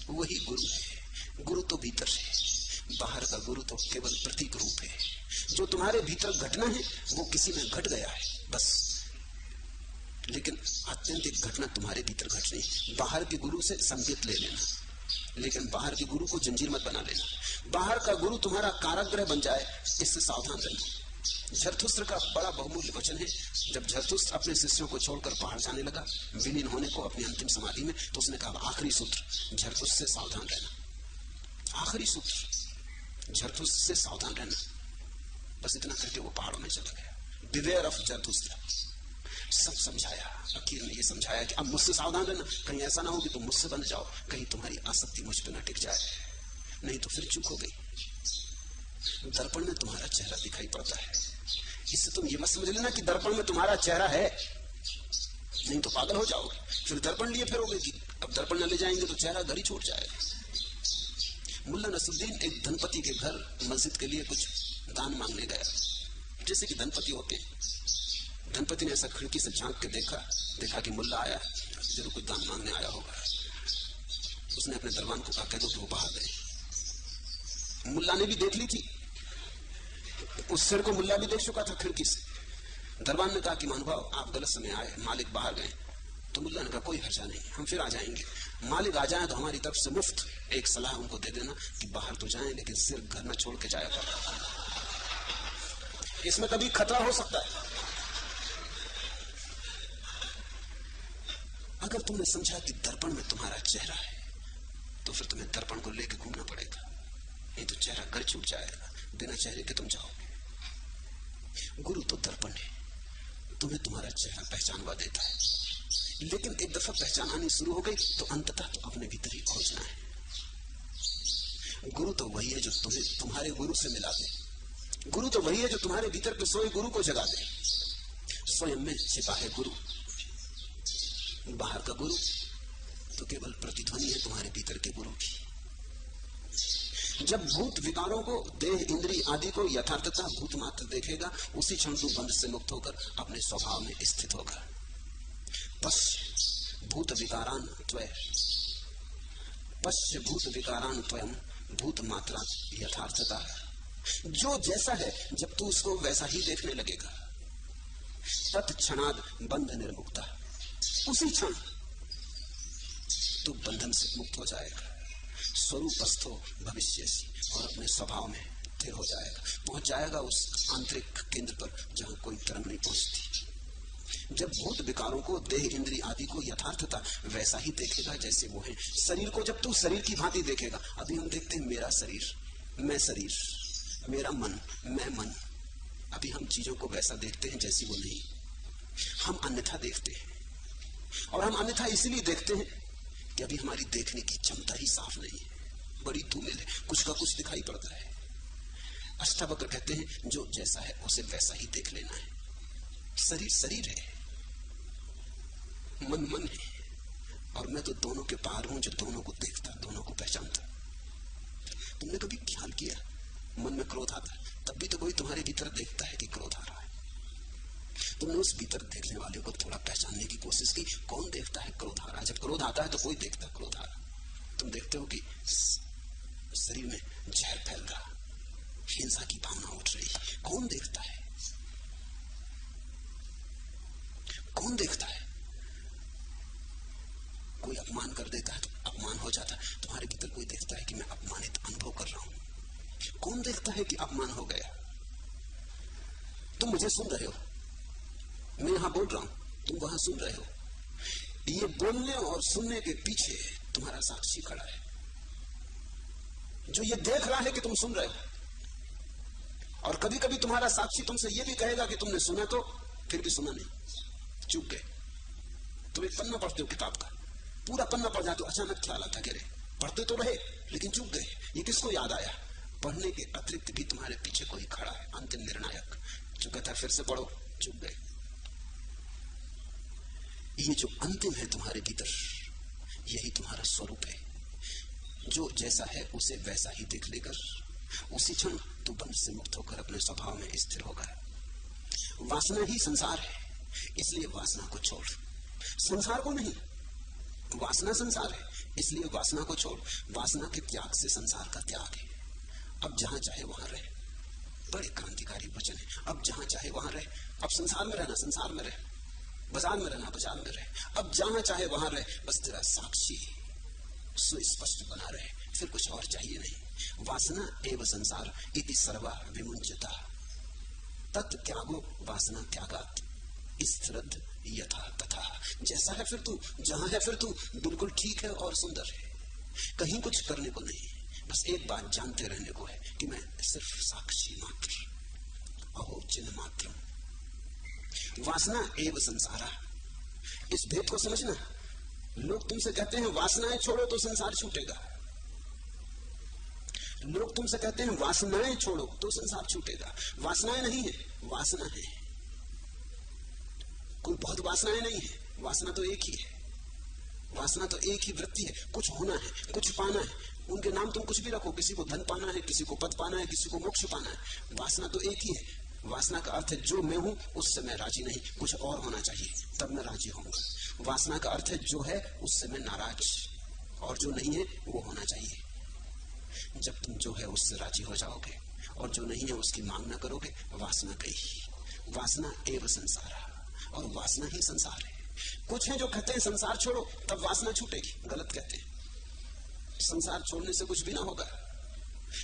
वही गुरु है। गुरु तो भीतर है, बाहर का गुरु तो केवल प्रतीक रूप है। जो तुम्हारे भीतर घटना है वो किसी में घट गया है बस, लेकिन आत्यंतिक घटना तुम्हारे भीतर घट रही। बाहर के गुरु से संकेत ले लेना, लेकिन बाहर के गुरु को जंजीर मत बना लेना। बाहर का गुरु तुम्हारा कारागृह बन जाए, इससे सावधान रहना। झरथुस्त्र का बड़ा बहुमूल्य वचन है। जब झरथुस्त्र अपने शिष्यों को छोड़कर पहाड़ जाने लगा विलीन होने को अपनी अंतिम समाधि में, तो उसने कहा आखिरी सूत्र झरथुस्त्र से सावधान रहना। आखिरी सूत्र झरथुस्त्र से सावधान रहना। बस इतना करके वो पहाड़ों में चला गया। बिवेयर ऑफ झरथुस्त्र सब समझाया। आखिर में ये समझाया कि अब मुझसे सावधान रहना, कहीं ऐसा ना हो कि तुम मुझसे बन जाओ, कहीं तुम्हारी आसक्ति मुझ पर न टिक जाए, नहीं तो फिर चूक हो गई। दर्पण में तुम्हारा चेहरा दिखाई पड़ता है, इससे तुम ये मत समझ लेना कि दर्पण में तुम्हारा चेहरा है। नहीं तो पागल हो जाओगे। फिर दर्पण लिए फिरोगे कि अब दर्पण न ले जाएंगे तो चेहरा घर ही छूट जाएगा। मुल्ला नसरुद्दीन एक धनपति के घर मस्जिद के लिए कुछ दान मांगने गया, जैसे कि धनपति होते हैं। धनपति ने ऐसा खिड़की से झांक के देखा कि मुल्ला आया, जरूर कुछ दान मांगने आया होगा। उसने अपने दरबान को कहा, कह दो कि वो बाहर गए। मुल्ला ने भी देख ली थी, उस सिर को मुल्ला भी देख चुका था खिड़की से। दरबान ने कहा कि महानुभाव आप गलत समय आए, मालिक बाहर गए। तो मुल्ला ने कहा कोई हर्जा नहीं, हम फिर आ जाएंगे। मालिक आ जाए तो हमारी तरफ से मुफ्त एक सलाह उनको दे देना कि बाहर तो जाएं लेकिन सिर घर में छोड़ के जाया कर, इसमें कभी खतरा हो सकता है। अगर तुमने समझा कि दर्पण में तुम्हारा चेहरा है तो फिर तुम्हें दर्पण को लेकर घूमना पड़ेगा, नहीं तो चेहरा घर छूट जाएगा, बिना चेहरे के तुम जाओगे। गुरु तो दर्पण है, तुम्हें तुम्हारा चेहरा पहचानवा देता है, लेकिन एक दफा पहचान आनी शुरू हो गई तो अंततः तो अपने भीतर ही खोजना है। गुरु तो वही है जो तुम्हें तुम्हारे गुरु से मिला दे। गुरु तो वही है जो तुम्हारे भीतर के सोए गुरु को जगा दे। स्वयं में छिपा है गुरु, बाहर का गुरु तो केवल प्रतिध्वनि है तुम्हारे भीतर के गुरु की। जब भूत विकारों को, देह इंद्री आदि को यथार्थता भूत मात्र देखेगा, उसी क्षण तू बंध से मुक्त होकर अपने स्वभाव में स्थित होगा। पश्य भूत विकारान त्वय, पश्य भूत विकारान त्वयं भूत मात्रा यथार्थता। जो जैसा है जब तू उसको वैसा ही देखने लगेगा, तत्क्षणाद बंध निर्मुक्ता, उसी क्षण तू बंधन से मुक्त हो जाएगा। स्वरूपस्थो भविष्यसि, और अपने स्वभाव में स्थिर हो जाएगा, पहुंच जाएगा उस आंतरिक केंद्र पर जहां कोई तरंग नहीं पहुंचती। जब भूत विकारों को, देह इंद्री आदि को यथार्थता वैसा ही देखेगा जैसे वो है। शरीर को जब तू शरीर की भांति देखेगा, अभी हम देखते हैं मेरा शरीर, मैं शरीर, मेरा मन, मैं मन, अभी हम चीजों को वैसा देखते हैं जैसी वो नहीं, हम अन्यथा देखते हैं। और हम अन्यथा इसलिए देखते हैं कि अभी हमारी देखने की क्षमता ही साफ नहीं है, बड़ी धूमिल है, कुछ का कुछ दिखाई पड़ता है। अष्टावक्र कहते हैं जो जैसा है उसे वैसा ही देख लेना है। शरीर शरीर है, मन मन है, और मैं तो दोनों के पार हूं, जो दोनों को देखता, दोनों को पहचानता। तुमने कभी ख्याल किया मन में क्रोध आता है तब भी तो कोई तुम्हारे भीतर देखता है कि क्रोध आ रहा है। तुमने उस भीतर देखने वाले को थोड़ा पहचानने की कोशिश की, कौन देखता है क्रोध आ रहा है? जब क्रोध आता है तो कोई देखता क्रोध आ रहा। तुम देखते हो कि शरीर में जहर फैल रहा, हिंसा की भावना उठ रही, कौन देखता है? कौन देखता है? कोई अपमान कर देता है तो अपमान हो जाता है, तुम्हारे भीतर कोई देखता है कि मैं अपमानित अनुभव कर रहा हूं। कौन देखता है कि अपमान हो गया? तुम मुझे सुन रहे हो, मैं यहां बोल रहा हूं, तुम वहां सुन रहे हो। ये बोलने और सुनने के पीछे तुम्हारा साक्षी खड़ा है, जो ये देख रहा है कि तुम सुन रहे हो। और कभी कभी तुम्हारा साक्षी तुमसे ये भी कहेगा कि तुमने सुना तो, फिर भी सुना नहीं, चूक गए। तुम एक पन्ना पढ़ते हो किताब का, पूरा पन्ना पढ़ जाते हो, अचानक ख्याल आता कि पढ़ते तो रहे लेकिन चूक गए। ये किसको याद आया? पढ़ने के अतिरिक्त भी तुम्हारे पीछे कोई खड़ा है, अंतिम निर्णायक, जो कहता है फिर से पढ़ो, चूक गए। ये जो अंतिम है तुम्हारे भीतर, यही तुम्हारा स्वरूप है। जो जैसा है उसे वैसा ही देख लेकर उसी क्षण तू बंध से मुक्त होकर अपने स्वभाव में स्थिर होगा। वासना ही संसार है, इसलिए वासना को छोड़। संसार को नहीं, वासना संसार है, इसलिए वासना को छोड़। वासना के त्याग से संसार का त्याग है। अब जहां चाहे वहां रहे, बड़े क्रांतिकारी वचन है। अब जहां चाहे वहां रहे, अब संसार में रहना संसार में रहे, बाजार में रहना बाजार में रहे, अब जहां चाहे वहां रहे, बस तेरा साक्षी सुस्पष्ट बना रहे, फिर कुछ और चाहिए नहीं। वासना एव संसार इति सर्वा विमुंचता तत् त्यागो वासना त्यागात स्थिरद यथा तथा। जैसा है फिर तू, जहां है फिर तू, बिल्कुल ठीक है और सुंदर है। कहीं कुछ करने को नहीं, बस एक बात जानते रहने को है कि मैं सिर्फ साक्षी मात्र, अहो चिन्ह मात्र। वासना एव संसारा, इस भेद को समझना। लोग तुमसे कहते हैं वासनाएं छोड़ो तो संसार छूटेगा, लोग तुमसे कहते हैं वासनाएं छोड़ो तो संसार छूटेगा। वासनाएं नहीं है, वासना है। कोई बहुत वासनाएं नहीं है, वासना तो एक ही है, वासना तो एक ही वृत्ति है, कुछ होना है, कुछ पाना है। उनके नाम तुम कुछ भी रखो, किसी को धन पाना है, किसी को पद पाना है, किसी को मोक्ष पाना है, वासना तो एक ही है। वासना का अर्थ है जो मैं हूं उससे मैं राजी नहीं, कुछ और होना चाहिए तब मैं राजी होऊंगा। वासना का अर्थ है जो है उससे मैं नाराज, और जो नहीं है वो होना चाहिए। जब तुम जो है उससे राजी हो जाओगे और जो नहीं है उसकी मांग न करोगे, वासना गई। वासना एवं संसार, और वासना ही संसार है। कुछ है जो कहते हैं संसार छोड़ो तब वासना छूटेगी, गलत कहते हैं। संसार छोड़ने से कुछ भी ना होगा।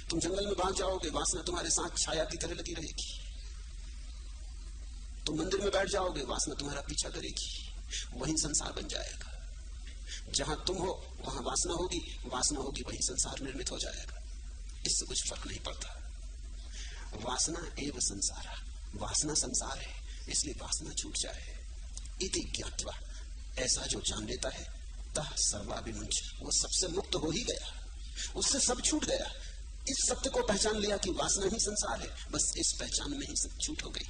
तुम जंगल में भाग जाओगे, वासना तुम्हारे साथ छाया की तरह लगी रहेगी। तुम मंदिर में बैठ जाओगे, वासना तुम्हारा पीछा करेगी, वही संसार बन जाएगा। जहां तुम हो वहां वासना होगी, वासना होगी वही संसार निर्मित हो जाएगा। इससे कुछ फर्क नहीं पड़ता। वासना एवं संसार, वासना संसार है, इसलिए वासना छूट जाए। इति ज्ञात्वा, ऐसा जो जान लेता है, तह सर्वाभिमुंच, वो सबसे मुक्त हो ही गया, उससे सब छूट गया। इस सत्य को पहचान लिया कि वासना ही संसार है, बस इस पहचान में ही सब छूट हो गई।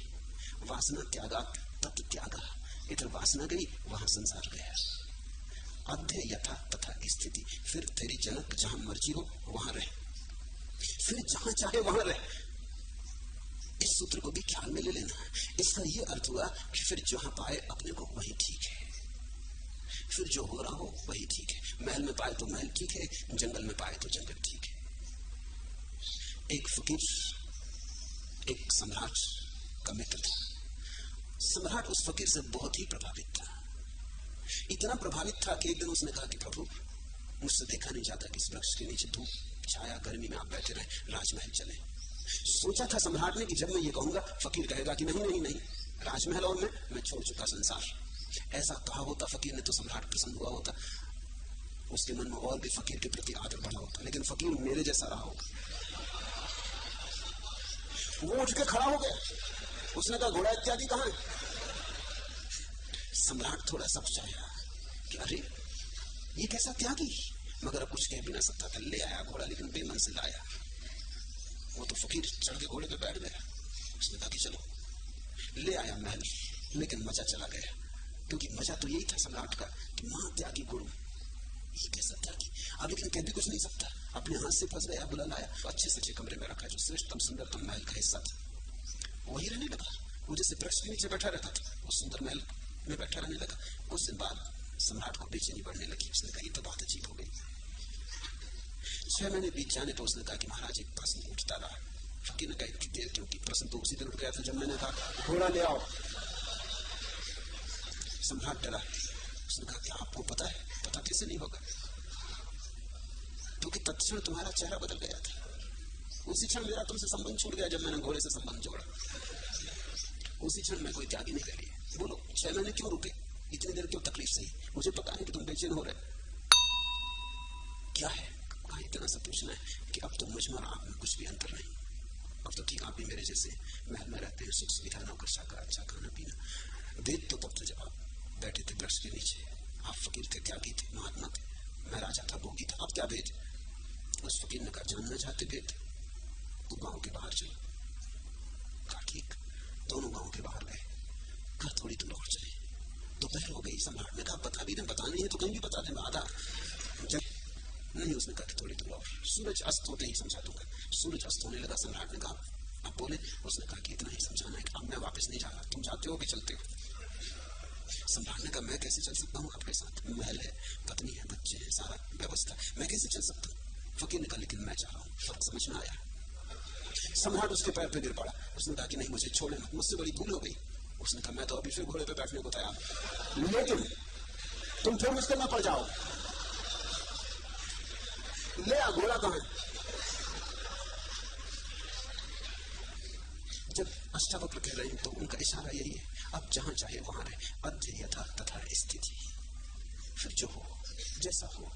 वासना त्यागा तत् त्यागा, इधर वासना गई वहां संसार गया। अध्य यथा तथा स्थिति, फिर तेरी जनक जहां मर्जी हो वहां रहे, फिर जहां चाहे वहां रहे। इस सूत्र को भी ख्याल में ले लेना। इसका यह अर्थ हुआ कि फिर जहां पाए अपने को वही ठीक है, फिर जो हो रहा हो वही ठीक है। महल में पाए तो महल ठीक है, जंगल में पाए तो जंगल ठीक है। एक फकीर एक सम्राट का मित्र था। सम्राट उस फकीर से बहुत ही प्रभावित था, इतना प्रभावित था कि एक दिन उसने कहा कि प्रभु, मुझसे देखा नहीं जाता कि इस वृक्ष के नीचे धूप छाया गर्मी में आप बैठे रहे, राजमहल चले। सोचा था सम्राट ने कि जब मैं ये कहूंगा फकीर कहेगा कि नहीं नहीं नहीं, राजमहल और मैं छोड़ चुका संसार। ऐसा कहा होता फकीर ने तो सम्राट प्रसन्न हुआ होता, उसके मन में और भी फकीर के प्रति आदर बढ़ा होता। लेकिन फकीर मेरे जैसा रहा होगा। वो उठ के खड़ा हो गया, उसने कहा घोड़ा इत्यादि कहां है? सम्राट थोड़ा सपचाया कि अरे ये कैसा त्यागी, मगर अब कुछ कह भी ना सकता था। ले आया घोड़ा, लेकिन बेमन से लाया। वो तो फकीर चढ़ के घोड़े पे बैठ गया। उसने कहा कि चलो। ले आया महल, लेकिन मजा चला गया, क्योंकि मजा तो यही था सम्राट का कि मां त्यागी गुरु, ये कैसा त्यागी। अब लेकिन कह भी कुछ नहीं सकता, अपने हाथ से फंस गया, बुला लाया, अच्छे से अच्छे कमरे में रखा जो श्रेष्ठतम सुंदरतम महल का हिस्सा था, वही रहने लगा। वो जैसे वृक्ष के नीचे बैठा रहता था, वो सुंदर महल में बैठा रहने लगा। कुछ दिन बाद सम्राट को बेचैनी बढ़ने लगी। उसने कहा ये तो बात अजीब हो गई। 6 महीने बीत जाने तो उसने कहा कि महाराज एक प्रश्न उठता रहा। फकीर ने कहा इतनी देर क्योंकि प्रश्न तो उसी दिन उठ गया था जब मैंने कहा घोड़ा ले आओ। सम्राट डरा। उसने कहा क्या आपको पता है? पता कैसे नहीं होगा, क्योंकि तत्क्षण तुम्हारा चेहरा बदल गया था। उसी क्षण मेरा तुमसे संबंध छूट गया जब मैंने घोड़े से संबंध जोड़ा। उसी क्षण मैं कोई त्यागी नहीं करी। बोलो 6 महीने क्यों रुके, इतनी देर क्यों तकलीफ सही? मुझे पता है कि तुम बेचैन हो रहे, क्या है? कहा इतना सा पूछना है कि अब तो मुझ में और आप में कुछ भी अंतर नहीं। अब तो ठीक आप भी मेरे जैसे महल में रहते हैं, सुख सुविधा, नौकर चाकर, अच्छा खाना पीना। वेद तो तब तो जब आप बैठे थे वृक्ष के नीचे, आप फकीर थे, त्यागी थे, महात्मा थे, मैं राजा था, भोगी था। अब क्या भेद? उस फकीर ने कहा जानना चाहते भेद तो गांव के बाहर चलो। कहा ठीक। दोनों गांव के बाहर गए। कहा थोड़ी दूर और चले। दोपहर हो गई। सम्राट ने कहा बता भी दें, बता नहीं है तो कहीं भी बता दें, आधा नहीं। उसने कहा थोड़ी दूर और। सूरज अस्त होते ही समझा दूंगा। सूरज अस्त होने लगा। सम्राट ने कहा अब बोले। उसने कहा कि इतना ही समझाना है कि अब मैं वापस नहीं जा रहा, तुम जाते हो कि चलते हो? सम्राट ने कहा मैं कैसे चल सकता हूँ आपके साथ, महल है, पत्नी है, बच्चे हैं, सारा व्यवस्था, मैं कैसे चल सकता हूँ? फकीर ने कहा लेकिन मैं चाह रहा हूँ। फर्क समझ में आया। सम्राट उसके पैर पे गिर पड़ा। उसने कहा कि नहीं मुझे छोड़े मत, मुझसे बड़ी भूल हो गई। उसने कहा मैं तो अभी फिर घोड़े पे बैठने को तैयार, लेकिन तुम फिर मुझसे ना पड़ जाओ। ले आ घोड़ा कहां है? जब अष्टावक्र कह रहे हैं तो उनका इशारा यही है, अब जहां चाहे वहां रहे। अध्य यथा तथा स्थिति, फिर जो हो जैसा हो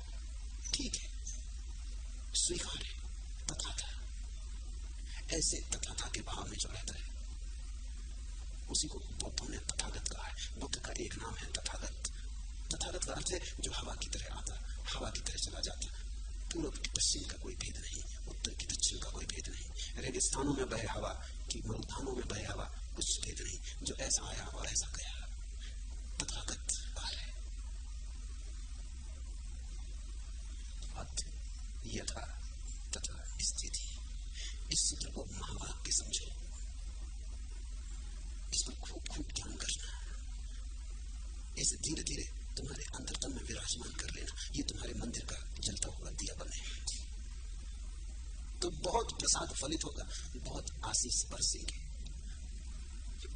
ठीक है, स्वीकार है, तथा था। ऐसे तथा के भाव में जो रहता है उसी को बुद्धों ने तथागत कहा है। बुद्ध का एक नाम है तथागत। तथागत का अर्थ है जो हवा की तरह आता, हवा की तरह चला जाता। पूर्व की पश्चिम का कोई भेद नहीं, उत्तर की दक्षिण का कोई भेद नहीं, रेगिस्तानों में बहे हवा की मरुस्थानों में बहे हवा, कुछ भेद नहीं। जो ऐसा आया और ऐसा गया, तथागत है। यथा तथा स्थिति। इस सूत्र को महावाक्य समझो, इस पर खूब खूब ध्यान करना, इसे धीरे धीरे तुम्हारे अंतरतम में विराजमान कर लेना। ये तुम्हारे मंदिर का जलता हुआ दिया बने तो बहुत प्रसाद फलित होगा, बहुत आशीष बरसेंगे।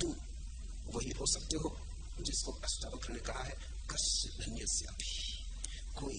तुम वही हो सकते हो जिसको अष्टावक्र ने कहा है, कश्य धन्यस्यापि, कोई